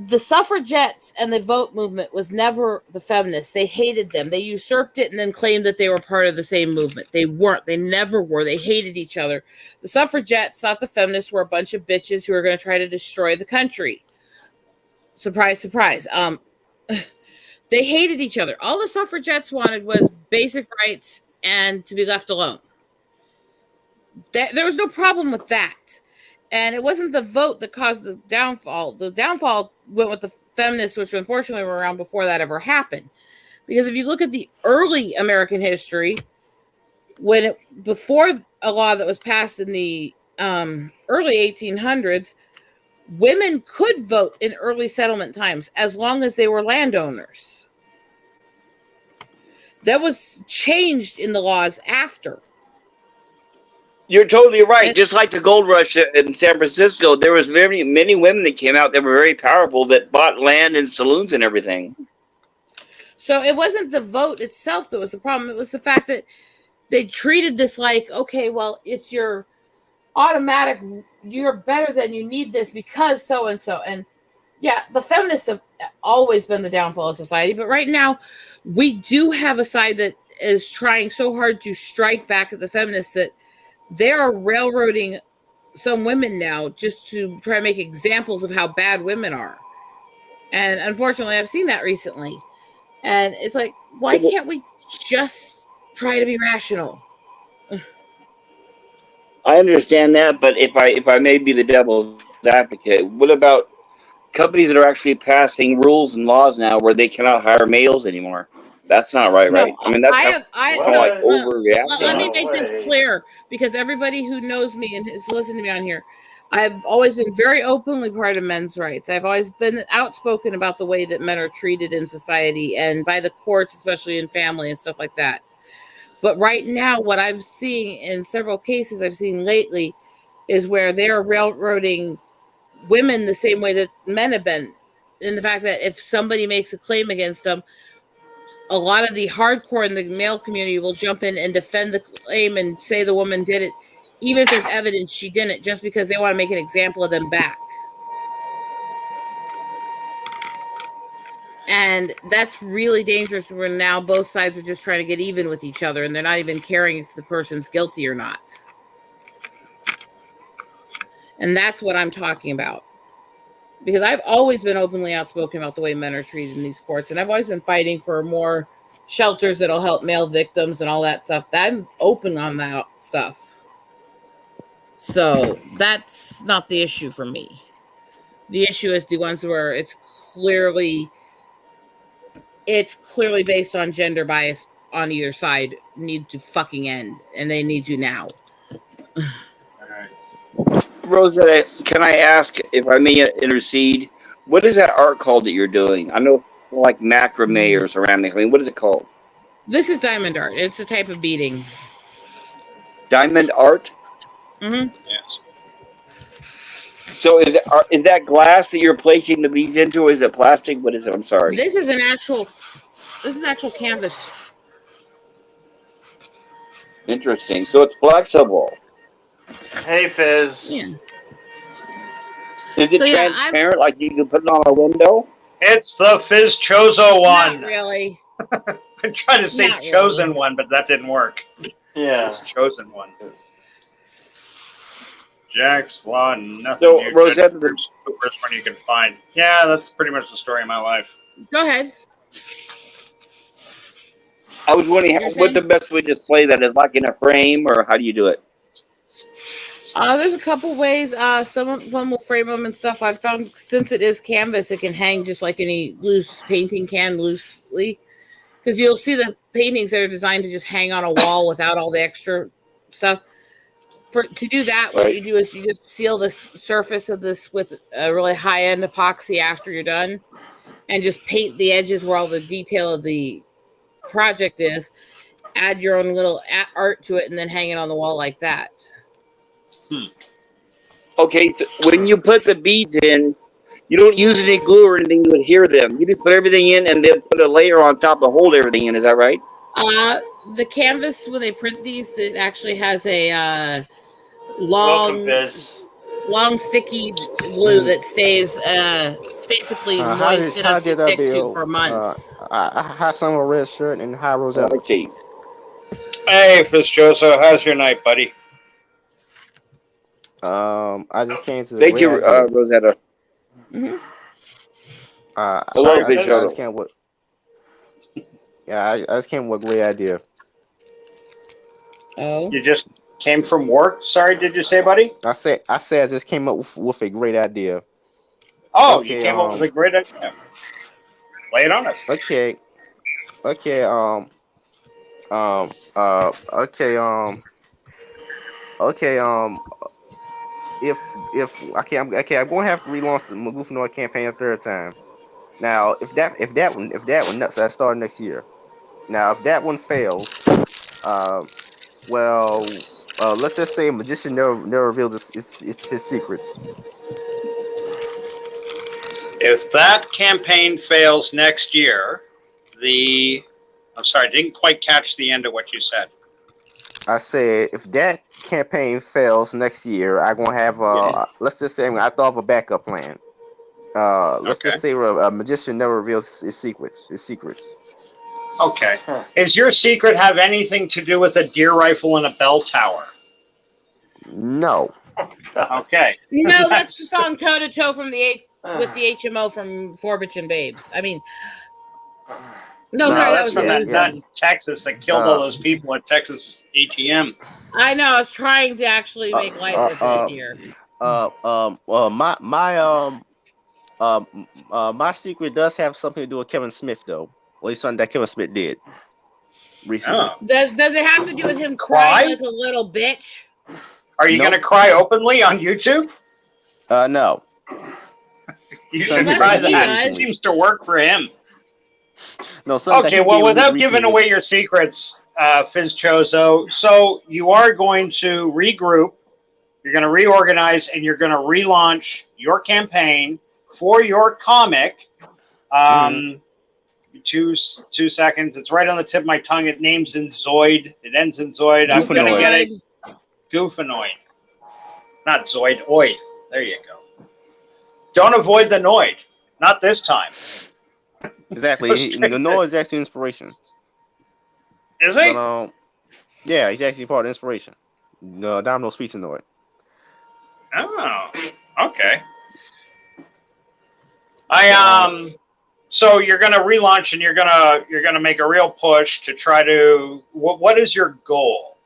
the suffragettes and the vote movement was never the feminists. They hated them. They usurped it and then claimed that they were part of the same movement. They weren't. They never were. They hated each other. The suffragettes thought the feminists were a bunch of bitches who were going to try to destroy the country. Surprise, surprise. They hated each other. All the suffragettes wanted was basic rights and to be left alone. There was no problem with that. And it wasn't the vote that caused the downfall. The downfall went with the feminists, which unfortunately were around before that ever happened. Because if you look at the early American history, before a law that was passed in the early 1800s, women could vote in early settlement times as long as they were landowners. That was changed in the laws after. You're totally right. Just like the gold rush in San Francisco, there was many women that came out that were very powerful that bought land and saloons and everything. So it wasn't the vote itself that was the problem. It was the fact that they treated this like, okay, well, it's your automatic, you're better than you need this because so-and-so. And yeah, the feminists have always been the downfall of society. But right now, we do have a side that is trying so hard to strike back at the feminists that they are railroading some women now just to try to make examples of how bad women are. And unfortunately, I've seen that recently. And it's like, why can't we just try to be rational? I understand that, but if I may be the devil's advocate, what about companies that are actually passing rules and laws now where they cannot hire males anymore? That's not right, right? I mean, that's overreacting. Let me make this clear, because everybody who knows me and has listened to me on here, I've always been very openly part of men's rights. I've always been outspoken about the way that men are treated in society and by the courts, especially in family and stuff like that. But right now, what I've seen in several cases I've seen lately is where they're railroading women the same way that men have been. In the fact that if somebody makes a claim against them, a lot of the hardcore in the male community will jump in and defend the claim and say the woman did it, even if there's evidence she didn't, just because they want to make an example of them back. And that's really dangerous when now both sides are just trying to get even with each other and they're not even caring if the person's guilty or not. And that's what I'm talking about. Because I've always been openly outspoken about the way men are treated in these courts. And I've always been fighting for more shelters that'll help male victims and all that stuff. I'm open on that stuff. So that's not the issue for me. The issue is the ones where it's clearly based on gender bias on either side need to fucking end. And they need to now. Rosetta, can I ask, if I may intercede, what is that art called that you're doing? I know like macrame or ceramic. I mean, what is it called? This is diamond art. It's a type of beading. Diamond art? Mm-hmm. Yes. So is that glass that you're placing the beads into, or is it plastic? What is it? I'm sorry. This is an actual canvas. Interesting. So it's flexible. Hey, Fizz. Yeah. Is it So, yeah, transparent, like you can put it on a window? It's the Fizz Chozo one. Not really. I'm trying to say Not chosen really. one, but that didn't work. Yeah. It's chosen one. Jack's Law, nothing So, new. Rosetta, First one you can find. Yeah, that's pretty much the story of my life. Go ahead. I was wondering, You're what's the saying? best way to display that? Is like in a frame, or how do you do it? There's a couple ways. Some of them will frame them and stuff. I've found since it is canvas, it can hang just like any loose painting can loosely. Because you'll see the paintings that are designed to just hang on a wall without all the extra stuff. To do that, what Right. you do is you just seal the surface of this with a really high-end epoxy after you're done, and just paint the edges where all the detail of the project is. Add your own little art to it, and then hang it on the wall like that. Okay, so when you put the beads in, you don't use any glue or anything to adhere them. You just put everything in and then put a layer on top to hold everything in. Is that right? The canvas, when they print these, it actually has a Welcome, Viz. long sticky glue that stays basically moist enough to stick to for months. I had some a red shirt and high Oh, Rosetta. I see. Hey, Fitzjoso, how's your night, buddy? I just came to the Thank you, great idea. Rosetta. Hello, I Big just came with. Yeah, I just came with a great idea. Oh, You just came from work? Sorry, did you say, buddy? I said I just came up with a great idea. Oh, Okay, you came up with a great idea. Lay it on us. Okay. Okay. I'm going to have to relaunch the Magufano campaign a third time. Now, if that one nuts, that start next year. Now, if that one fails, let's just say a magician never revealed his secrets. If that campaign fails next year, I'm sorry, I didn't quite catch the end of what you said. I said if that campaign fails next year, I'm gonna have let's just say I thought of a backup plan. Let's Okay. just say a magician never reveals his secrets. Okay. Does your secret have anything to do with a deer rifle and a bell tower? No. Okay. no, that's the song "Toe to Toe" from with the HMO from Forbitch and Babes. I mean, no, sorry, that that's was from the that other nut song. in Texas that killed all those people at Texas ATM. I know. I was trying to actually make light of it here. My secret does have something to do with Kevin Smith though. Well, it's something that Kevin Smith did recently. Oh. Does it have to do with him Cry? crying like a little bitch? Are you Nope. going to cry openly on YouTube? No. You So should that's try what he that. does. It seems to work for him. No. Something that Okay, he well, did without recently. giving away your secrets, Fitzchoso, so you are going to regroup, you're going to reorganize, and you're going to relaunch your campaign for your comic. 2 seconds. It's right on the tip of my tongue. It names in Zoid. It ends in Zoid. I'm going to get it. Goofanoid. Not Zoid. Oid. There you go. Don't avoid the Noid. Not this time. Exactly. The Noah is actually inspiration. Is he? But, yeah, he's actually part of inspiration. Domino Speech and Noah. Oh, okay. So you're gonna relaunch and you're gonna make a real push to try to. What is your goal?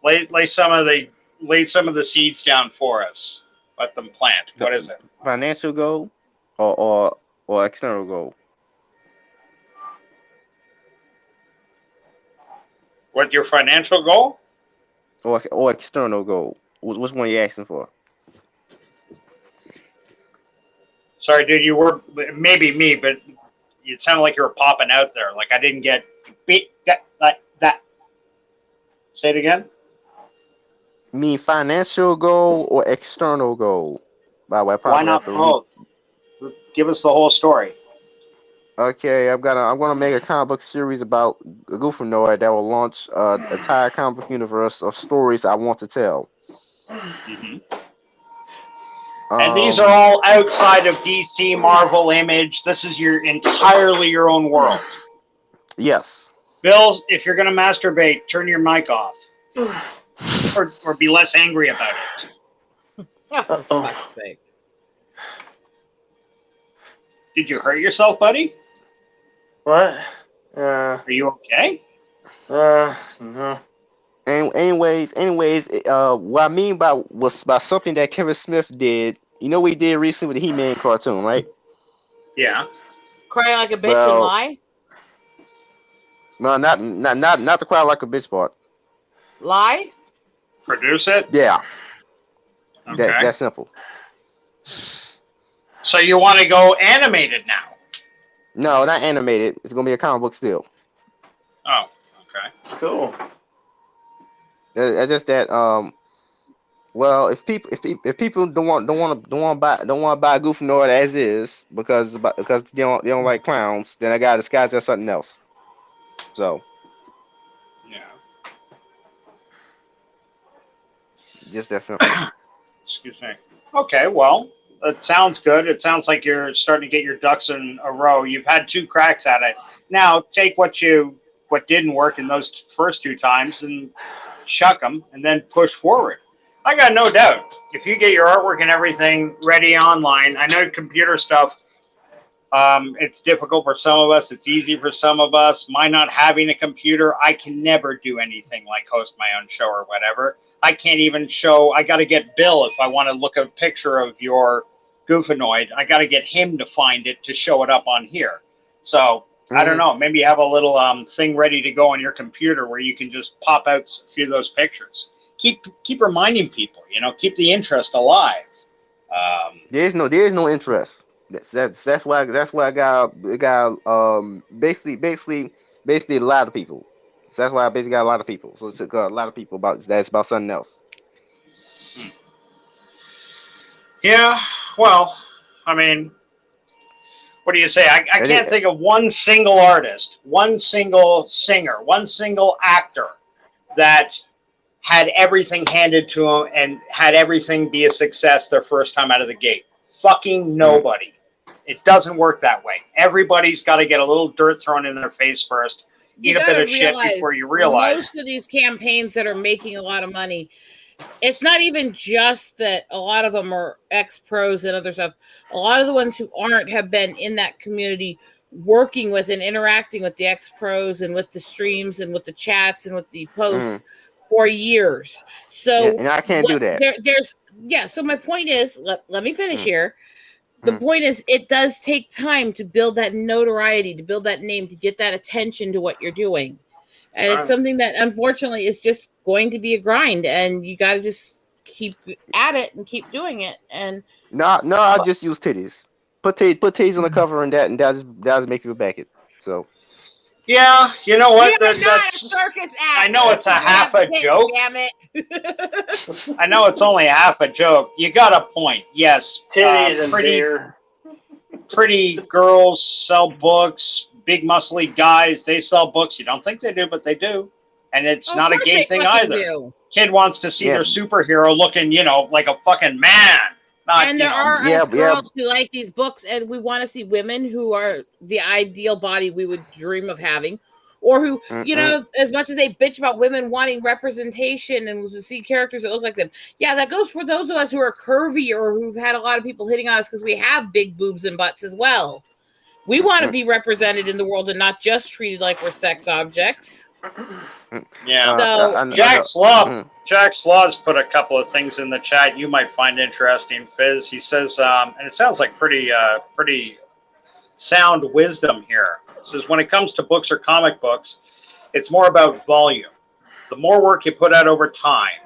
Lay some of the seeds down for us. Let them plant. What is it? Financial goal or external goal? What your financial goal? Or external goal? Which one are you asking for? Sorry, dude. You were maybe me, but it sounded like you were popping out there. Like I didn't get that. Say it again. Mean financial goal or external goal? By the way, I probably Why not have to both? Give us the whole story. Okay, I'm gonna make a comic book series about Goofanoid that will launch an entire comic book universe of stories I want to tell. Mm-hmm. And these are all outside of DC, Marvel, Image. This is entirely your own world. Yes. Bill, if you're going to masturbate, turn your mic off. or be less angry about it. Oh, for Uh-oh. fuck's sakes. Did you hurt yourself, buddy? What? Are you okay? No. Anyways, what I mean by something that Kevin Smith did. You know what he did recently with the He-Man cartoon, right? Yeah. Cry like a bitch and Well- lie? No, not the cry like a bitch part. Lie? Produce it? Yeah, Okay. that's simple. So you want to go animated now? No, not animated. It's gonna be a comic book still. Oh, okay. Cool. It's just that well, if people don't want to buy Goofanoid as is because they don't like clowns, then I gotta disguise as something else. So Yeah. just that simple. Excuse me. Okay, well, it sounds good. It sounds like you're starting to get your ducks in a row. You've had 2 cracks at it. Now take what didn't work in those first 2 times and chuck them, and then push forward. I got no doubt. If you get your artwork and everything ready online, I know computer stuff. It's difficult for some of us. It's easy for some of us. My not having a computer, I can never do anything like host my own show or whatever. I can't even show. I got to get Bill if I want to look at a picture of your Goofanoid. I got to get him to find it to show it up on here. So I don't know. Maybe you have a little thing ready to go on your computer where you can just pop out a few of those pictures. Keep reminding people. Keep the interest alive. There's no interest. That's why I got basically a lot of people. So that's why I basically got a lot of people. So it's a lot of people about something else. Yeah. Well, I mean, what do you say? I can't think of one single artist, one single singer, one single actor that had everything handed to him and had everything be a success their first time out of the gate. Fucking nobody. It doesn't work that way. Everybody's got to get a little dirt thrown in their face first. Eat a bit of shit before you realize. Most of these campaigns that are making a lot of money, it's not even just that a lot of them are ex-pros and other stuff. A lot of the ones who aren't have been in that community working with and interacting with the ex-pros and with the streams and with the chats and with the posts for years. So and I can't do that. So my point is, let me finish here. The point is, it does take time to build that notoriety, to build that name, to get that attention to what you're doing. And it's something that unfortunately is just going to be a grind, and you got to just keep at it and keep doing it. And no, I just use titties. Put titties on the cover, and that make people back it. So yeah, you know what? You're not a circus act. I know it's a half a joke. Damn it! I know it's only half a joke. You got a point. Yes, Titties and beer. Pretty girls sell books. Big muscly guys, they sell books. You don't think they do, but they do. And it's not a gay thing either. Kid wants to see their superhero looking, like a fucking man. And there are us girls who like these books, and we want to see women who are the ideal body we would dream of having, or who, as much as they bitch about women wanting representation and to see characters that look like them. Yeah, that goes for those of us who are curvy or who've had a lot of people hitting on us because we have big boobs and butts as well. We want to be represented in the world and not just treated like we're sex objects. Yeah. So Jack Slaw's put a couple of things in the chat you might find interesting, Fizz. He says, and it sounds like pretty sound wisdom here. He says, when it comes to books or comic books, it's more about volume. The more work you put out over time,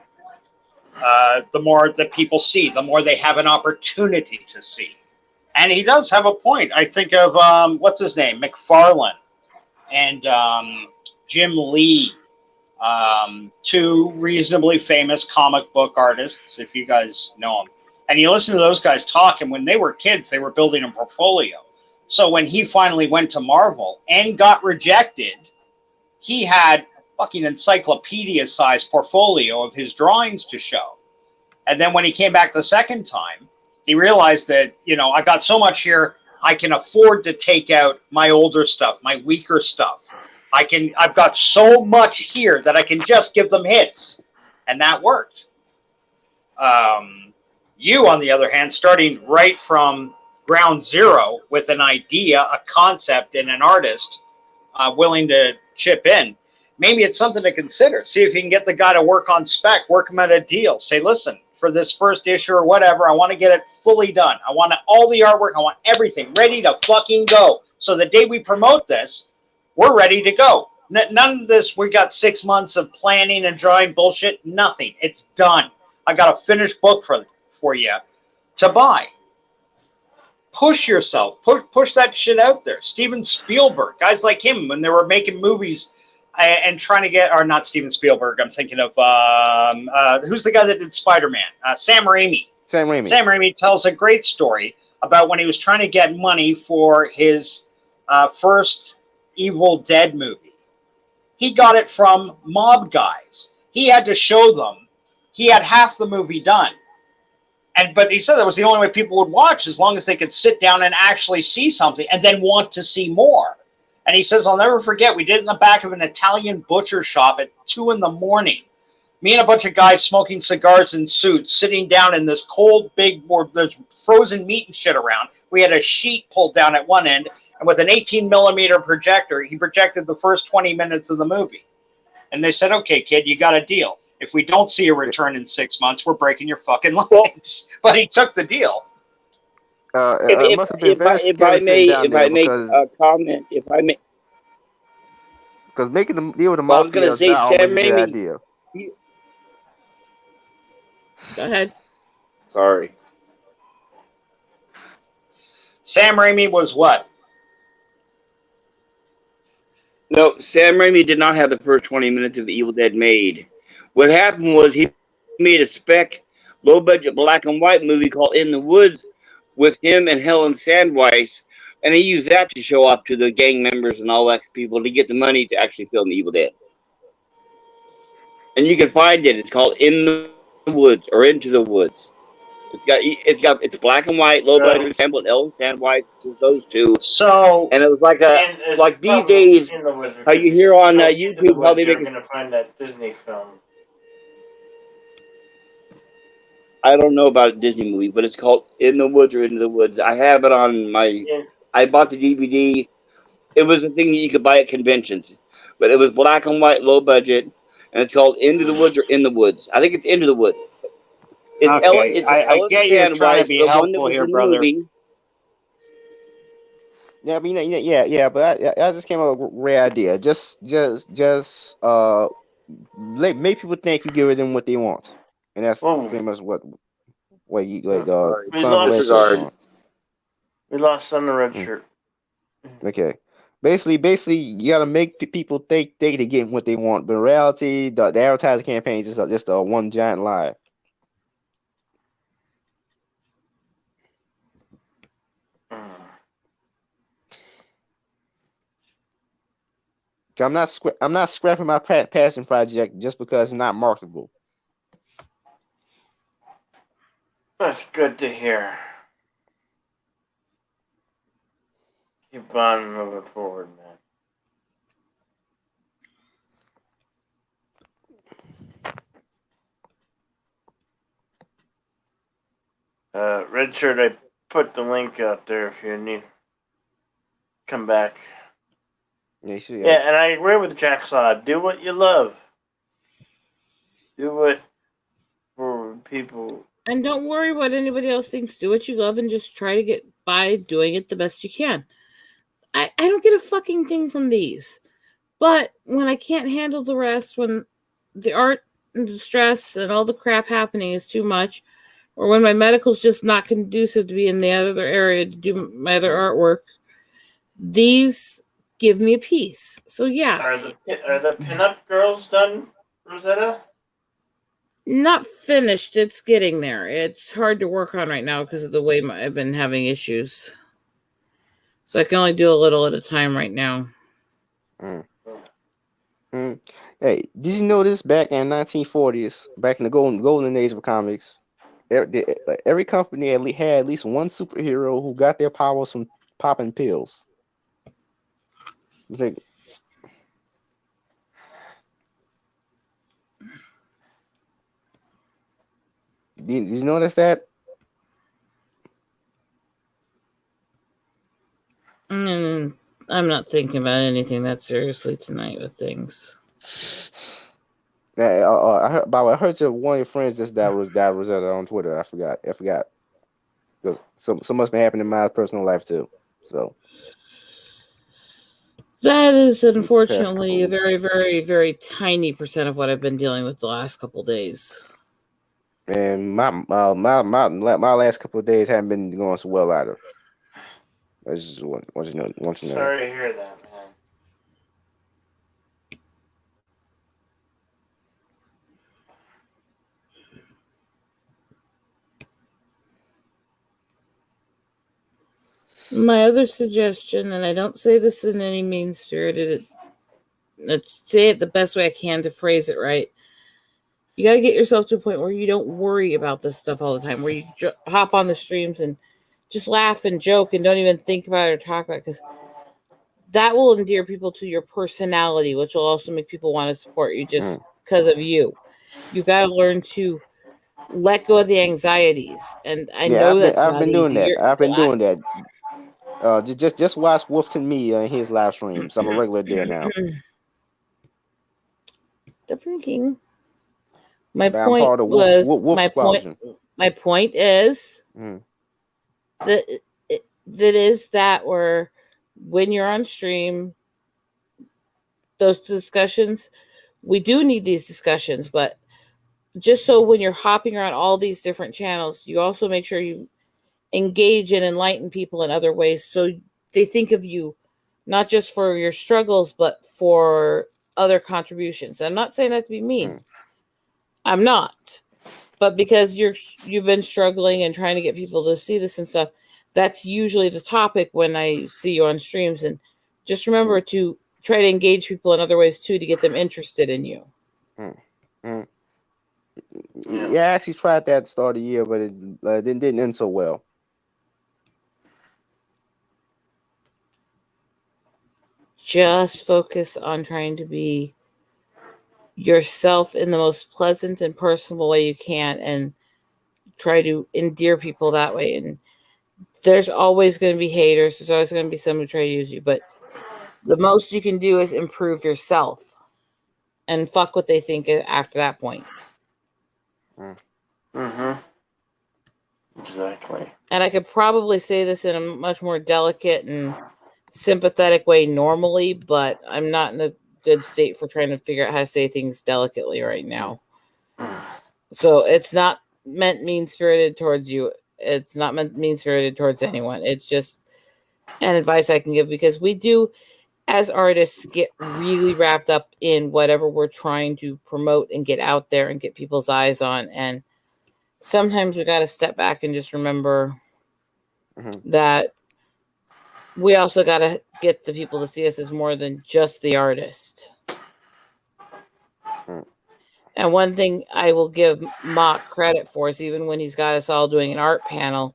the more that people see, the more they have an opportunity to see. And he does have a point. I think of, what's his name? McFarlane and Jim Lee, 2 reasonably famous comic book artists, if you guys know them. And you listen to those guys talk, and when they were kids, they were building a portfolio. So when he finally went to Marvel and got rejected, he had a fucking encyclopedia-sized portfolio of his drawings to show. And then when he came back the second time, he realized that, I got so much here, I can afford to take out my older stuff, my weaker stuff. I've got so much here that I can just give them hits. And that worked. You, on the other hand, starting right from ground zero with an idea, a concept, and an artist willing to chip in, maybe it's something to consider. See if you can get the guy to work on spec, work him at a deal. Say, listen, for this first issue or whatever, I want to get it fully done. I want all the artwork. I want everything ready to fucking go. So the day we promote this, we're ready to go. None of this, we got 6 months of planning and drawing bullshit. Nothing. It's done. I got a finished book for you to buy. Push yourself. Push that shit out there. Steven Spielberg, guys like him, when they were making movies and trying to get, or not Steven Spielberg, I'm thinking of, who's the guy that did Spider-Man? Sam Raimi. Sam Raimi. Sam Raimi tells a great story about when he was trying to get money for his first Evil Dead movie. He got it from mob guys. He had to show them. He had half the movie done. But he said that was the only way people would watch, as long as they could sit down and actually see something and then want to see more. And he says, I'll never forget, we did it in the back of an Italian butcher shop at 2 a.m. Me and a bunch of guys smoking cigars in suits, sitting down in this cold, big board. There's frozen meat and shit around. We had a sheet pulled down at one end, and with an 18-millimeter projector, he projected the first 20 minutes of the movie. And they said, okay, kid, you got a deal. If we don't see a return in 6 months, we're breaking your fucking legs. But he took the deal. It must have been very scary sitting down there because a comment, if I may, because making the deal with the well, I was mafia gonna is say not Sam always a good Raimi. idea. Go ahead. Sorry. Sam Raimi was what? No, Sam Raimi did not have the first 20 minutes of The Evil Dead made. What happened was he made a spec, low-budget black and white movie called In the Woods with him and Helen Sandweiss, and he used that to show off to the gang members and all that people to get the money to actually film The Evil Dead. And you can find it. It's called In the Woods or Into the Woods. It's black and white, low-budget example, Helen Sandweiss, those two. So, And it was like And like these probably days, in the woods, how you because hear on Into the YouTube how Woods, they you're make gonna find that Disney film. I don't know about a Disney movie, but it's called In the Woods or Into the Woods. I have it on my. Yeah. I bought the DVD. It was a thing that you could buy at conventions, but it was black and white, low budget, and it's called Into the Woods or In the Woods. I think it's Into the Woods. It's okay, It's I Ellen get you're trying to Sandweiss, be the one that helpful was here, in the brother. movie. Yeah, I mean, yeah. But I just came up with a great idea. Just make people think you give them what they want, and that's Whoa. pretty much what you Sorry. We Son of Red lost- Shirt on. We lost on the red shirt. Okay. Basically, you gotta make people think they get what they want, but in reality, the advertising campaign is just a one giant lie. Mm. I'm not scrapping my passion project just because it's not marketable. That's good to hear. Keep on moving forward, man. Red shirt, I put the link out there if you need. Come back. Yeah, sure, Yeah, and I agree with Jacksaw. Do what you love. Do what for people. And don't worry what anybody else thinks. Do what you love and just try to get by doing it the best you can. I don't get a fucking thing from these. But when I can't handle the rest, when the art and the stress and all the crap happening is too much, or when my medical's just not conducive to be in the other area to do my other artwork, these give me a peace. So yeah. Are the pinup girls done, Rosetta? Not finished. It's getting there. It's hard to work on right now because of the way I've been having issues. So I can only do a little at a time right now. Hey, did you know this? Back in 1940s, back in the golden age of comics, every company had at least one superhero who got their powers from popping pills. It's like, did you notice that? I'm not thinking about anything that seriously tonight with things. Yeah, I heard. By the way, I heard one of your friends just that was on Twitter. I forgot. 'Cause so much been happening in my personal life too. So That is past couple unfortunately a weeks. very, very, very tiny percent of what I've been dealing with the last couple days. And my last couple of days haven't been going so well either. I just want you to know. Sorry to hear that, man. My other suggestion, and I don't say this in any mean-spirited, let's say it the best way I can to phrase it right. You got to get yourself to a point where you don't worry about this stuff all the time, where you hop on the streams and just laugh and joke and don't even think about it or talk about it, because that will endear people to your personality, which will also make people want to support you just because of you. You got to learn to let go of the anxieties, and I know I've been doing that. I've been doing that. Just watch Wolfton Me in his live streams. I'm a regular there now. Stephen King. My I'm point part of was Wolf Squadron. My point is that where when you're on stream, those discussions, we do need these discussions, but just so when you're hopping around all these different channels, you also make sure you engage and enlighten people in other ways, so they think of you not just for your struggles, but for other contributions. I'm not saying that to be mean. I'm not. But because you've been struggling and trying to get people to see this and stuff, that's usually the topic when I see you on streams. And just remember to try to engage people in other ways too, to get them interested in you. Yeah, I actually tried that at the start of the year, but it didn't end so well. Just focus on trying to be yourself in the most pleasant and personable way you can, and try to endear people that way. And there's always going to be haters. There's always going to be someone who try to use you, but the most you can do is improve yourself and fuck what they think after that point. Exactly. And I could probably say this in a much more delicate and sympathetic way normally, but I'm not in a good state for trying to figure out how to say things delicately right now. So it's not meant mean-spirited towards you. It's not meant mean-spirited towards anyone. It's just an advice I can give, because we do, as artists, get really wrapped up in whatever we're trying to promote and get out there and get people's eyes on. And sometimes we got to step back and just remember that we also got to get the people to see us as more than just the artist. And one thing I will give Mock credit for is, even when he's got us all doing an art panel,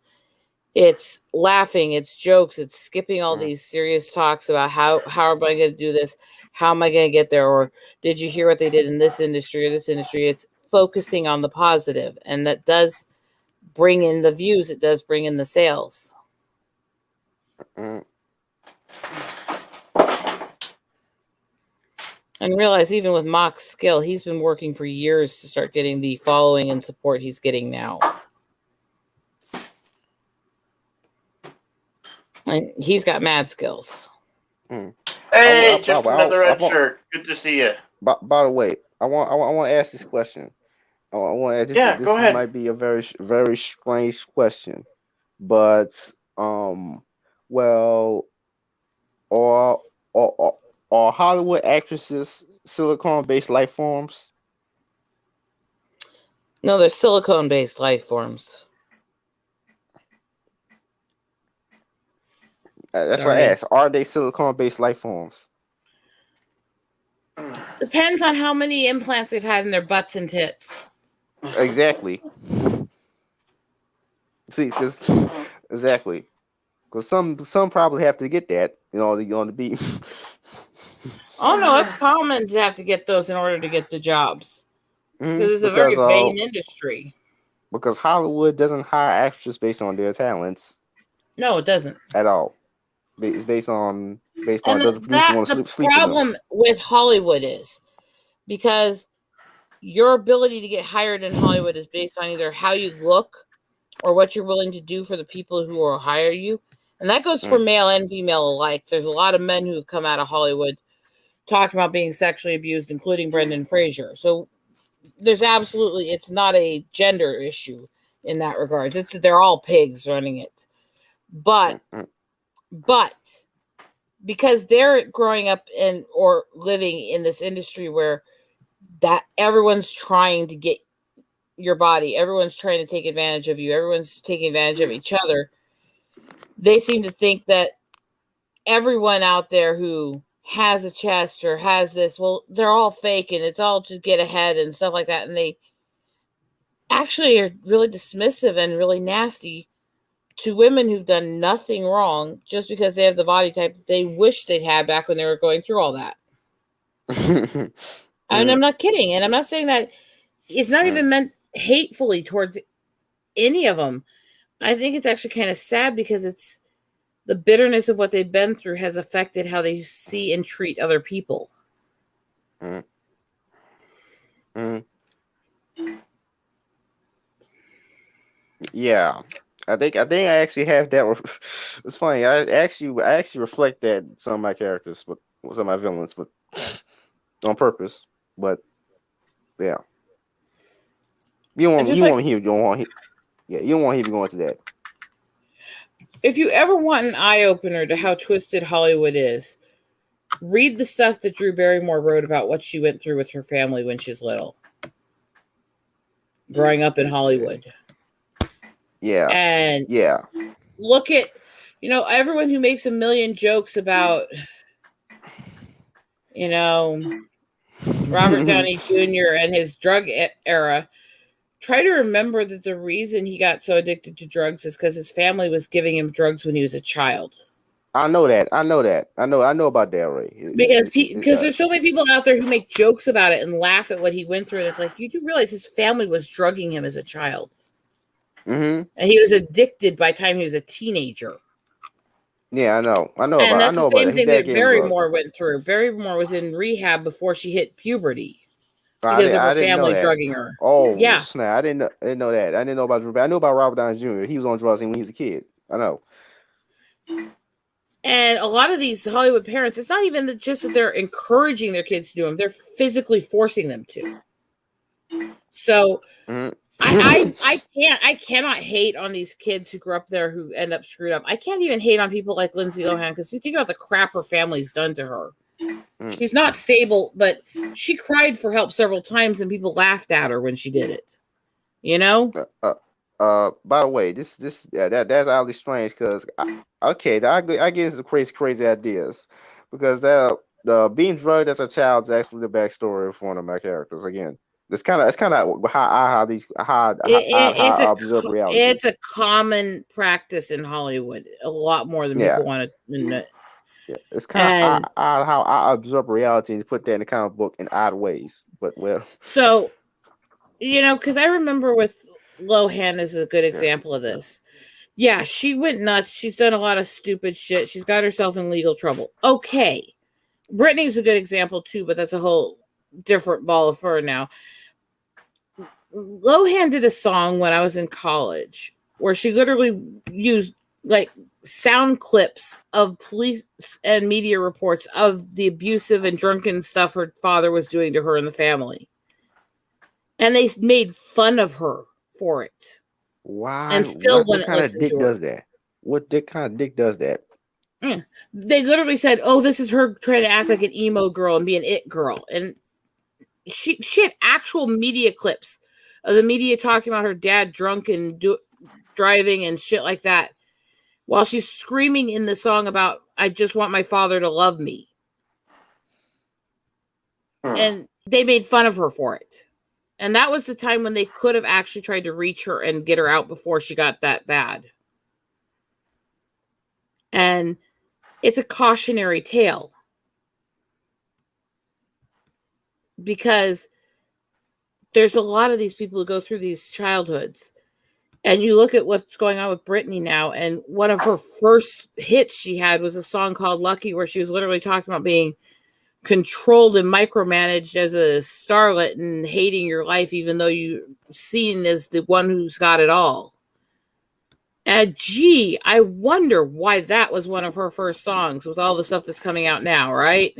it's laughing, it's jokes, it's skipping all these serious talks about how am I going to do this? How am I going to get there? Or did you hear what they did in this industry or this industry? It's focusing on the positive, and that does bring in the views. It does bring in the sales. And realize, even with Mock's skill, he's been working for years to start getting the following and support he's getting now. And he's got mad skills. Hey, just another red shirt. Good to see you. By the way, I want to ask this question. I want to ask this. Go ahead. Might be a very, very strange question, but well, are Hollywood actresses silicone-based life forms? No, they're silicone-based life forms. That's what I asked. Are they silicone-based life forms? Depends on how many implants they've had in their butts and tits. Exactly. See, exactly. Because some probably have to get that, to be. Oh no, it's common to have to get those in order to get the jobs. Because it's a very vain industry. Because Hollywood doesn't hire actors based on their talents. No, it doesn't. At all. It's based on And does the producer want to the sleep with them? problem with Hollywood is because your ability to get hired in Hollywood is based on either how you look or what you're willing to do for the people who will hire you. And that goes for male and female alike. There's a lot of men who have come out of Hollywood talking about being sexually abused, including Brendan Fraser. So there's absolutely, it's not a gender issue in that regard. They're all pigs running it. But because they're growing up in or living in this industry where that everyone's trying to get your body, everyone's trying to take advantage of you, everyone's taking advantage of each other, they seem to think that everyone out there who has a chest or has this, well, they're all fake and it's all to get ahead and stuff like that. And they actually are really dismissive and really nasty to women who've done nothing wrong just because they have the body type that they wish they'd had back when they were going through all that. And I'm not kidding. And I'm not saying that it's not even meant hatefully towards any of them. I think it's actually kind of sad because it's the bitterness of what they've been through has affected how they see and treat other people. Yeah, I think I actually have that. It's funny. I actually reflect that in some of my characters, but some of my villains, but on purpose. But yeah, you don't want him. You don't want him. Yeah, you don't want him to go into that. If you ever want an eye opener to how twisted Hollywood is, read the stuff that Drew Barrymore wrote about what she went through with her family when she's little, growing up in Hollywood. Yeah. And look at, everyone who makes a million jokes about, Robert Downey Jr. and his drug era. Try to remember that the reason he got so addicted to drugs is because his family was giving him drugs when he was a child. I know that. I know about that, Ray. Because there's so many people out there who make jokes about it and laugh at what he went through. And it's like, you do realize his family was drugging him as a child. And he was addicted by the time he was a teenager. Yeah, I know. And that's the same thing that Barrymore went through. Barrymore was in rehab before she hit puberty. Because of her family drugging her. Oh, yeah. Snap. I didn't know that. I didn't know about Drew. I knew about Robert Downey Jr. He was on drugs when he was a kid. I know. And a lot of these Hollywood parents, it's not even just that they're encouraging their kids to do them. They're physically forcing them to. So I cannot hate on these kids who grew up there who end up screwed up. I can't even hate on people like Lindsay Lohan because you think about the crap her family's done to her. She's not stable, but she cried for help several times and people laughed at her when she did it. By the way, that's oddly strange because I get into crazy ideas because the being drugged as a child is actually the backstory of one of my characters. Again, it's kind of how I observe reality. It's a common practice in Hollywood, a lot more than people want to admit. Yeah, it's kind of how I observe reality and put that in the comic book in odd ways. But so because I remember with Lohan is a good example of this. Yeah, she went nuts. She's done a lot of stupid shit. She's got herself in legal trouble. Okay, Britney's a good example too, but that's a whole different ball of fur now. Lohan did a song when I was in college where she literally used sound clips of police and media reports of the abusive and drunken stuff her father was doing to her and the family. And they made fun of her for it. Wow. And still what kind of dick does that? What kind of dick does that? They literally said, oh, this is her trying to act like an emo girl and be an it girl. And she had actual media clips of the media talking about her dad drunk and driving and shit like that. While she's screaming in the song about, I just want my father to love me. And they made fun of her for it. And that was the time when they could have actually tried to reach her and get her out before she got that bad. And it's a cautionary tale. Because there's a lot of these people who go through these childhoods. And you look at what's going on with Britney now, and one of her first hits she had was a song called Lucky, where she was literally talking about being controlled and micromanaged as a starlet and hating your life, even though you're seen as the one who's got it all. And gee, I wonder why that was one of her first songs with all the stuff that's coming out now, right?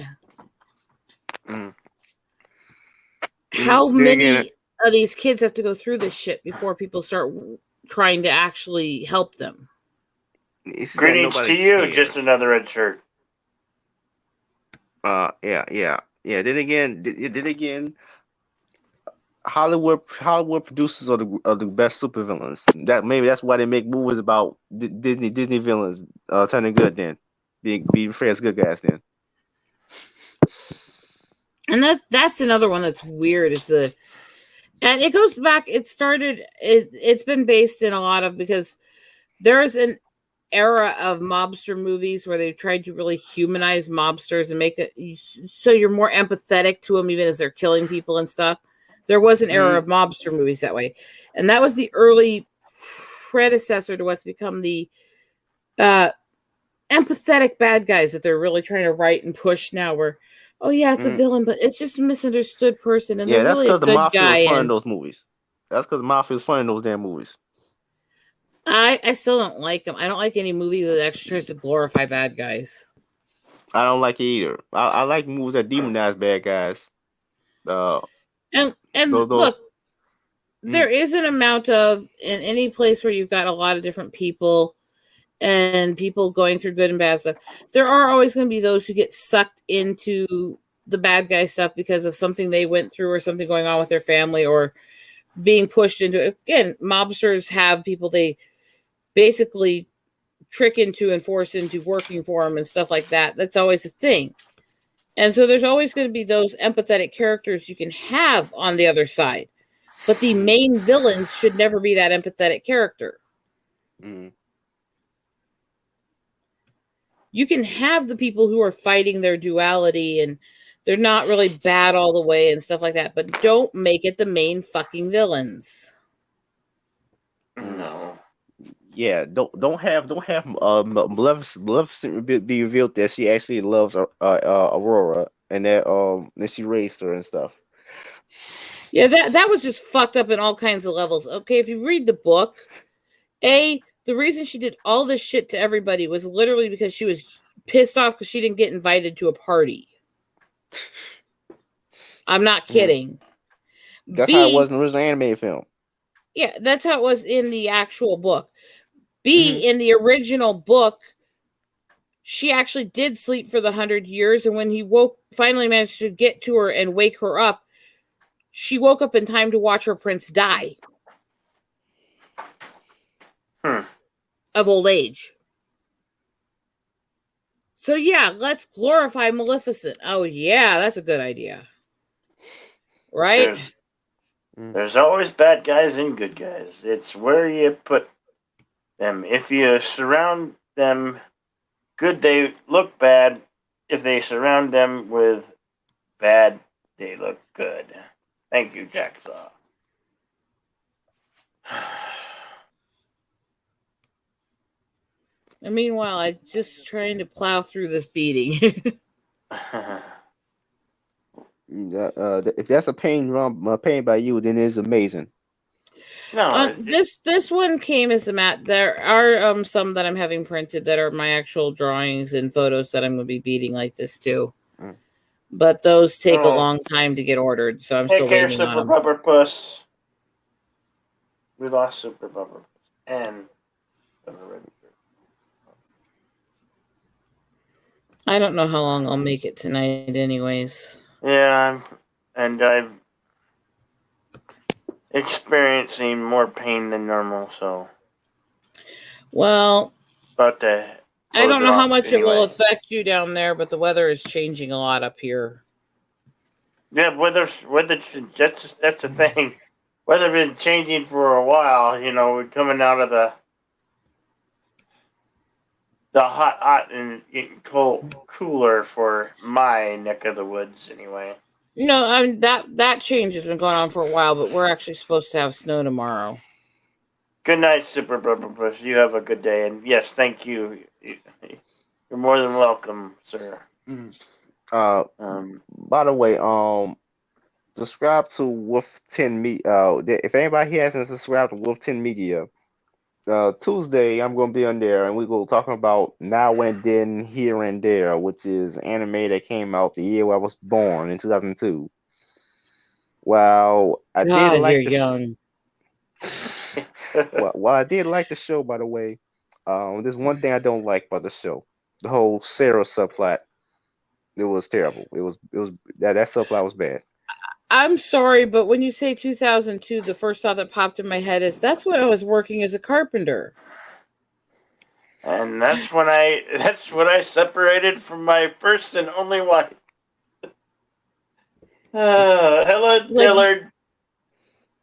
Mm. How Then many again, of these kids have to go through this shit before people start trying to actually help them? it's that Greetings nobody to you. cares. Just another red shirt. Yeah. Then again, Hollywood producers are the best supervillains. That's why they make movies about Disney villains turning good. Then being fair as good guys. Then And that's another one that's weird. And it goes back. It's been based in a lot of, because there's an era of mobster movies where they tried to really humanize mobsters and make it so you're more empathetic to them even as they're killing people and stuff. There was an era of mobster movies that way, and that was the early predecessor to what's become the empathetic bad guys that they're really trying to write and push now, where it's a villain, but it's just a misunderstood person, and yeah, they're that's really a because the good mafia guy. was fun in And those movies. That's because the mafia was fun in those damn movies. I still don't like them. I don't like any movie that actually tries to glorify bad guys. I don't like it either. I like movies that demonize bad guys. And Those look, there is an amount of, in any place where you've got a lot of different people and people going through good and bad stuff, there are always going to be those who get sucked into the bad guy stuff because of something they went through or something going on with their family or being pushed into it. Again, mobsters have people they basically trick into and force into working for them and stuff like that. That's always a thing. And so there's always going to be those empathetic characters you can have on the other side. But the main villains should never be that empathetic character. You can have the people who are fighting their duality and they're not really bad all the way and stuff like that, but don't make it the main fucking villains. No. Yeah, don't have Maleficent be revealed that she actually loves Aurora and that she raised her and stuff. Yeah, that was just fucked up in all kinds of levels. Okay, if you read the book, the reason she did all this shit to everybody was literally because she was pissed off because she didn't get invited to a party. I'm not kidding. That's how it was in the original animated film. Yeah, that's how it was in the actual book. In the original book, she actually did sleep for the 100 years, and when he finally managed to get to her and wake her up, she woke up in time to watch her prince die. Of old age. So yeah, let's glorify Maleficent. Oh yeah, that's a good idea. Right? There's always bad guys and good guys. It's where you put them. If you surround them good, they look bad. If they surround them with bad, they look good. Thank you, Jacksaw. And meanwhile, I'm just trying to plow through this beating. If that's a pain by you, then it's amazing. No, this one came as a mat. There are some that I'm having printed that are my actual drawings and photos that I'm going to be beating like this too. But those take a long time to get ordered, so I'm still waiting on them. Super Bubber Puss. We lost Super Bubber Puss and I don't know how long I'll make it tonight, anyways. Yeah, and I'm experiencing more pain than normal, so. Well, but I don't know how much it will affect you down there, but the weather is changing a lot up here. Yeah, weather. That's the thing. Weather been changing for a while. You know, we're coming out of the hot and getting cooler for my neck of the woods, anyway. No, I mean that change has been going on for a while, but we're actually supposed to have snow tomorrow. Good night, Super Brother Bush. You have a good day, and yes, thank you. You're more than welcome, sir. Uh, Um, by the way, subscribe to Wolf 10 Me. If anybody here hasn't subscribed to Wolf 10 Media, Tuesday I'm gonna be on there, and we go talking about Now and Then, Here and There, which is anime that came out the year I was born in 2002. Well, I did God, you're like the young. well, I did like the show, by the way. There's one thing I don't like about the show: the whole Sarah subplot. It was terrible. It was that subplot was bad. I'm sorry, but when you say 2002, the first thought that popped in my head is that's when I was working as a carpenter. and that's when I separated from my first and only wife. Hello, Like- Dillard.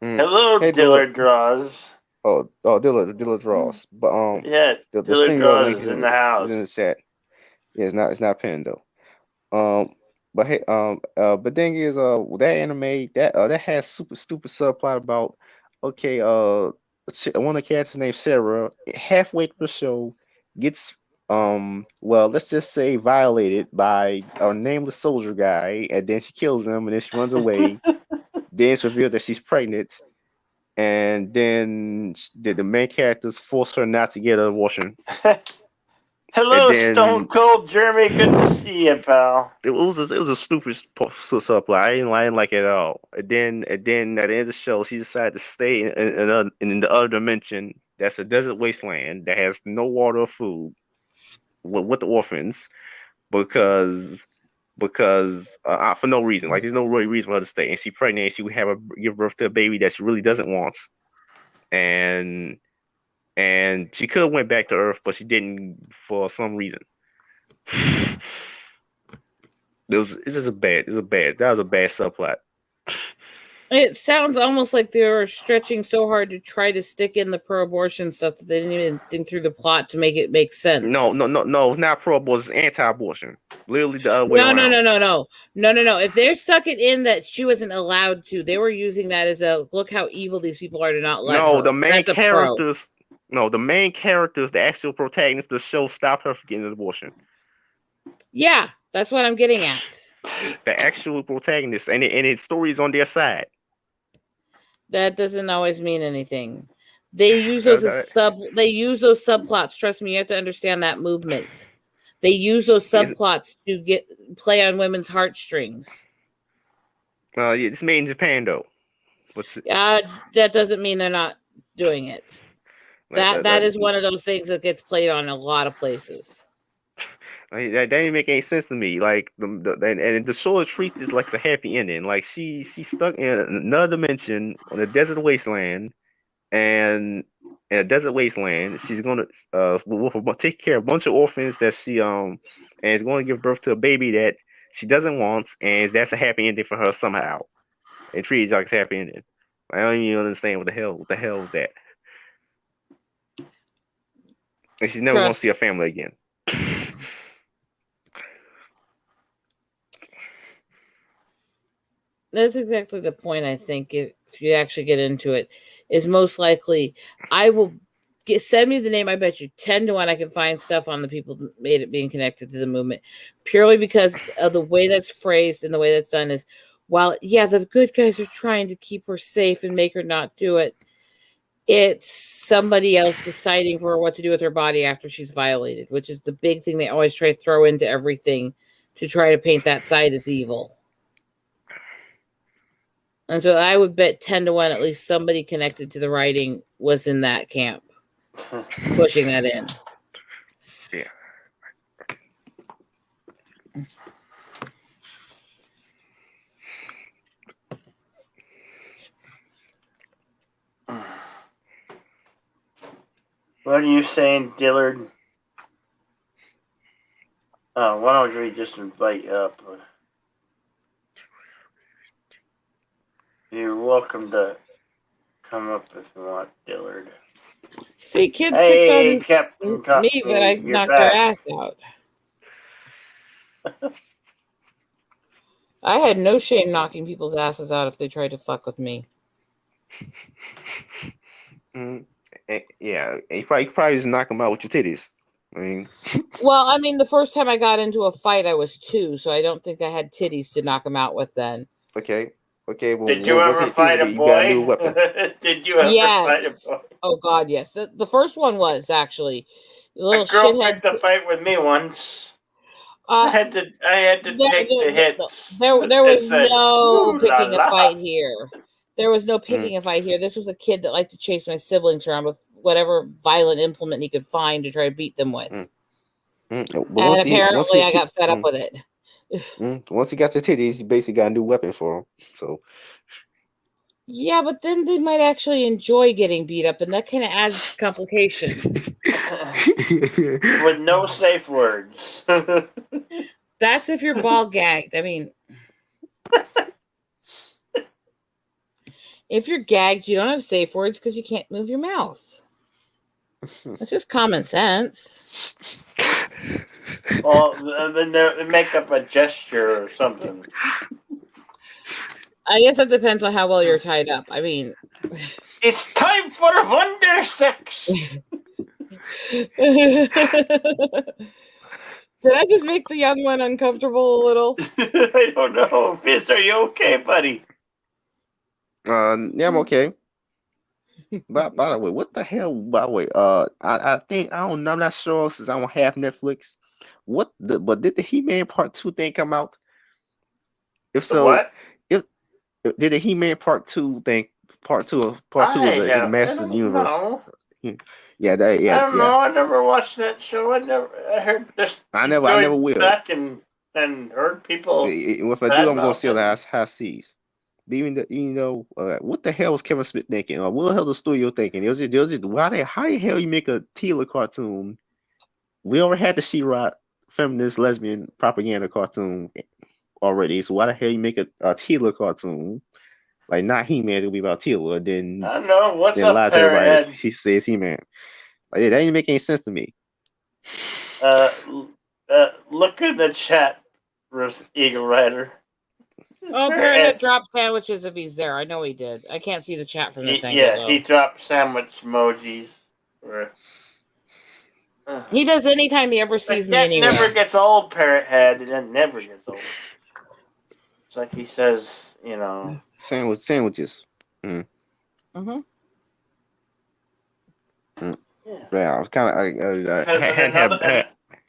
Mm. Hello, Hey, Dillard Draws. Dillard Ross. But Yeah, the Dillard StreamYard Draws link is in the house. is in the chat. Yeah, it's not pinned though. But hey, but thing is, that anime that has super stupid subplot about okay, one of the characters named Sarah halfway through the show gets well, let's just say violated by a nameless soldier guy, and then she kills him, and then she runs away. Then it's revealed that she's pregnant, and then the main characters force her not to get an abortion. Hello, And then- Stone Cold Jeremy. Good to see you, pal. It was a stupid subplot. I didn't like it at all. And then at the end of the show, she decided to stay in the other dimension. That's a desert wasteland that has no water or food with the orphans because for no reason. Like there's no really reason for her to stay. And she's pregnant. And she would give birth to a baby that she really doesn't want. And she could have went back to Earth, but she didn't for some reason. That was a bad subplot. It sounds almost like they were stretching so hard to try to stick in the pro-abortion stuff that they didn't even think through the plot to make it make sense. No, it's not pro-abortion, it's anti-abortion. Literally the other way around. No. If they're stuck it in that she wasn't allowed to, they were using that as a look how evil these people are to not let her. The main That's a pro. characters. No, the main characters, the actual protagonists of the show, stopped her from getting an abortion. Yeah, that's what I'm getting at. The actual protagonists, and its story is on their side. That doesn't always mean anything. They use those as They use those subplots. Trust me, you have to understand that movement. They use those subplots to play on women's heartstrings. It's made in Japan though. That doesn't mean they're not doing it. That is one of those things that gets played on a lot of places. That didn't make any sense to me. Like and the show treats this like a happy ending. Like she's stuck in another dimension on a desert wasteland, and in a desert wasteland, she's gonna take care of a bunch of orphans that she and is going to give birth to a baby that she doesn't want, and that's a happy ending for her somehow. And treated like a happy ending. I don't even understand what the hell is that. And she's never going to see her family again. That's exactly the point. I think if you actually get into it, is most likely I will send me the name. I bet you 10 to 1 I can find stuff on the people that made it being connected to the movement, purely because of the way that's phrased and the way that's done is, while the good guys are trying to keep her safe and make her not do it, it's somebody else deciding for her what to do with her body after she's violated, which is the big thing they always try to throw into everything to try to paint that side as evil. And so I would bet 10 to 1 at least somebody connected to the writing was in that camp, pushing that in. Yeah. What are you saying, Dillard? Why don't we just invite you up? You're welcome to come up if you want, Dillard. See, kids Hey, picked on Captain me, but I you're knocked back. their ass out. I had no shame knocking people's asses out if they tried to fuck with me. yeah, and you probably just knock him out with your titties. I mean, Well, I mean, the first time I got into a fight, I was 2, so I don't think I had titties to knock him out with then. okay, okay. Well, Did you what's ever his fight a puberty? You got a new boy? weapon. Did you ever fight a Yes. boy? Oh God, yes. The first one was actually the little A girl shithead. picked a fight with me once. I Uh, had to take the hits. there It was said, no "Ooh la picking a la." fight here. There was no Mm, picking a fight here. This was a kid that liked to chase my siblings around with whatever violent implement he could find to try to beat them with. mm, But And once apparently, he, I got fed up with it. once he got the titties, you basically got a new weapon for him. So Yeah, but then they might actually enjoy getting beat up, and that kind of adds complication. With no safe words. That's if you're ball gagged. I mean, if you're gagged, you don't have safe words because you can't move your mouth. That's just common sense. Well, then they make up a gesture or something. I guess that depends on how well you're tied up. I mean, It's time for Wonder Sex. did I just make the young one uncomfortable a little? I don't know. Fizz, are you okay, buddy? yeah, I'm okay. By the way, what the hell? By the way, I think I don't know. I'm not sure since I don't have Netflix. But did the He-Man Part 2 thing come out? If The so, what? if did the He-Man Part two of I the have. I Masters of the don't Universe? know. Yeah, that I don't yeah. know. I never watched that show. I heard this. I never will. Back and heard people If I do, bad I'm gonna mouth see the it. high seas. But what the hell was Kevin Smith thinking? Or what the hell the studio thinking? It was just how the hell you make a Tila cartoon? We already had the She-Ra feminist lesbian propaganda cartoon already, so why the hell you make a Tila cartoon? Like not He-Man, it'll be about Tila, I don't know. What's then up, lie to everybody. Parrothead? He says He-Man. Like, that didn't make any sense to me. Look in the chat, Eagle Rider. Oh, Parrot dropped sandwiches if he's there. I know he did. I can't see the chat from this angle, though. He dropped sandwich emojis. He does anytime he ever sees me anywhere. Never gets old, Parrothead. It never gets old. It's like he says, Sandwiches. Mm-hmm. Yeah, I was kind of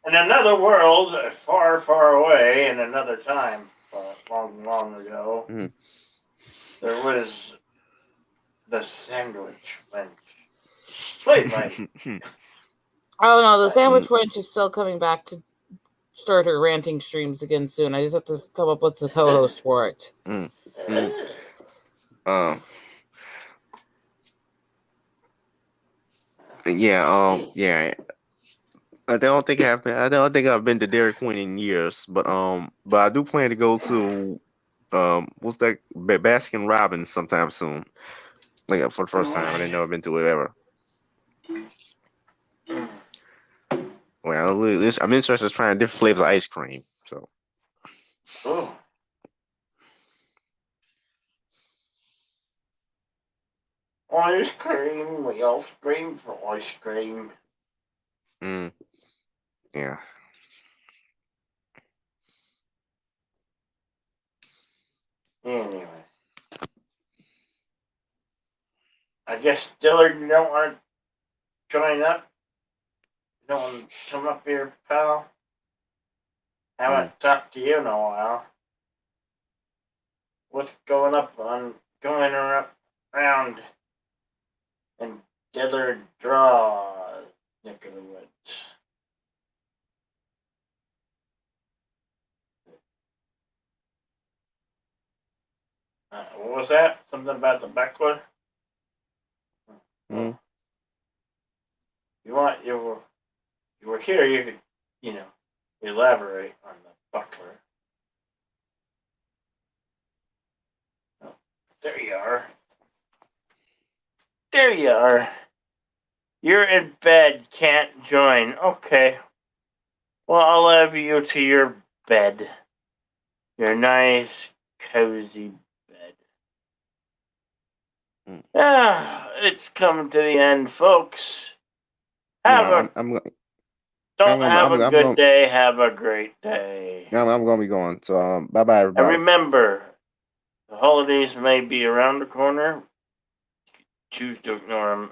in another world, far, far away, in another time, long, long ago, there was the sandwich wench. Wait, Mike. Oh no, the sandwich wench is still coming back to start her ranting streams again soon. I just have to come up with the co-host for it. Yeah. I don't think I've been to Dairy Queen in years, but I do plan to go to what's that Baskin Robbins sometime soon. Like for the first time. I didn't know I've been to it ever. Well, I'm interested in trying different flavors of ice cream. So. Oh. Ice cream. We all scream for ice cream. Yeah. Anyway. I guess Dillard, you don't want to join up? You don't want to come up here, pal? Haven't talked to you in a while. What's going around in Dillard Draw, neck of the woods? What was that? Something about the buckler? You were here, you could, elaborate on the buckler. Oh, there you are. There you are. You're in bed, can't join. Okay. Well, I'll have you to your bed. Your nice, cozy bed. It's coming to the end, folks. Yeah, Don't have a I'm good gonna day. Have a great day. I'm gonna be going. So bye bye And everybody. remember, the holidays may be around the corner. Choose to ignore them.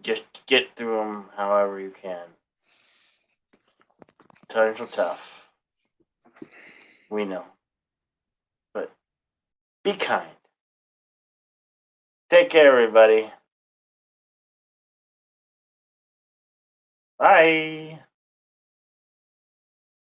Just get through them however you can. Times are tough. We know. But be kind. Take care, everybody. Bye.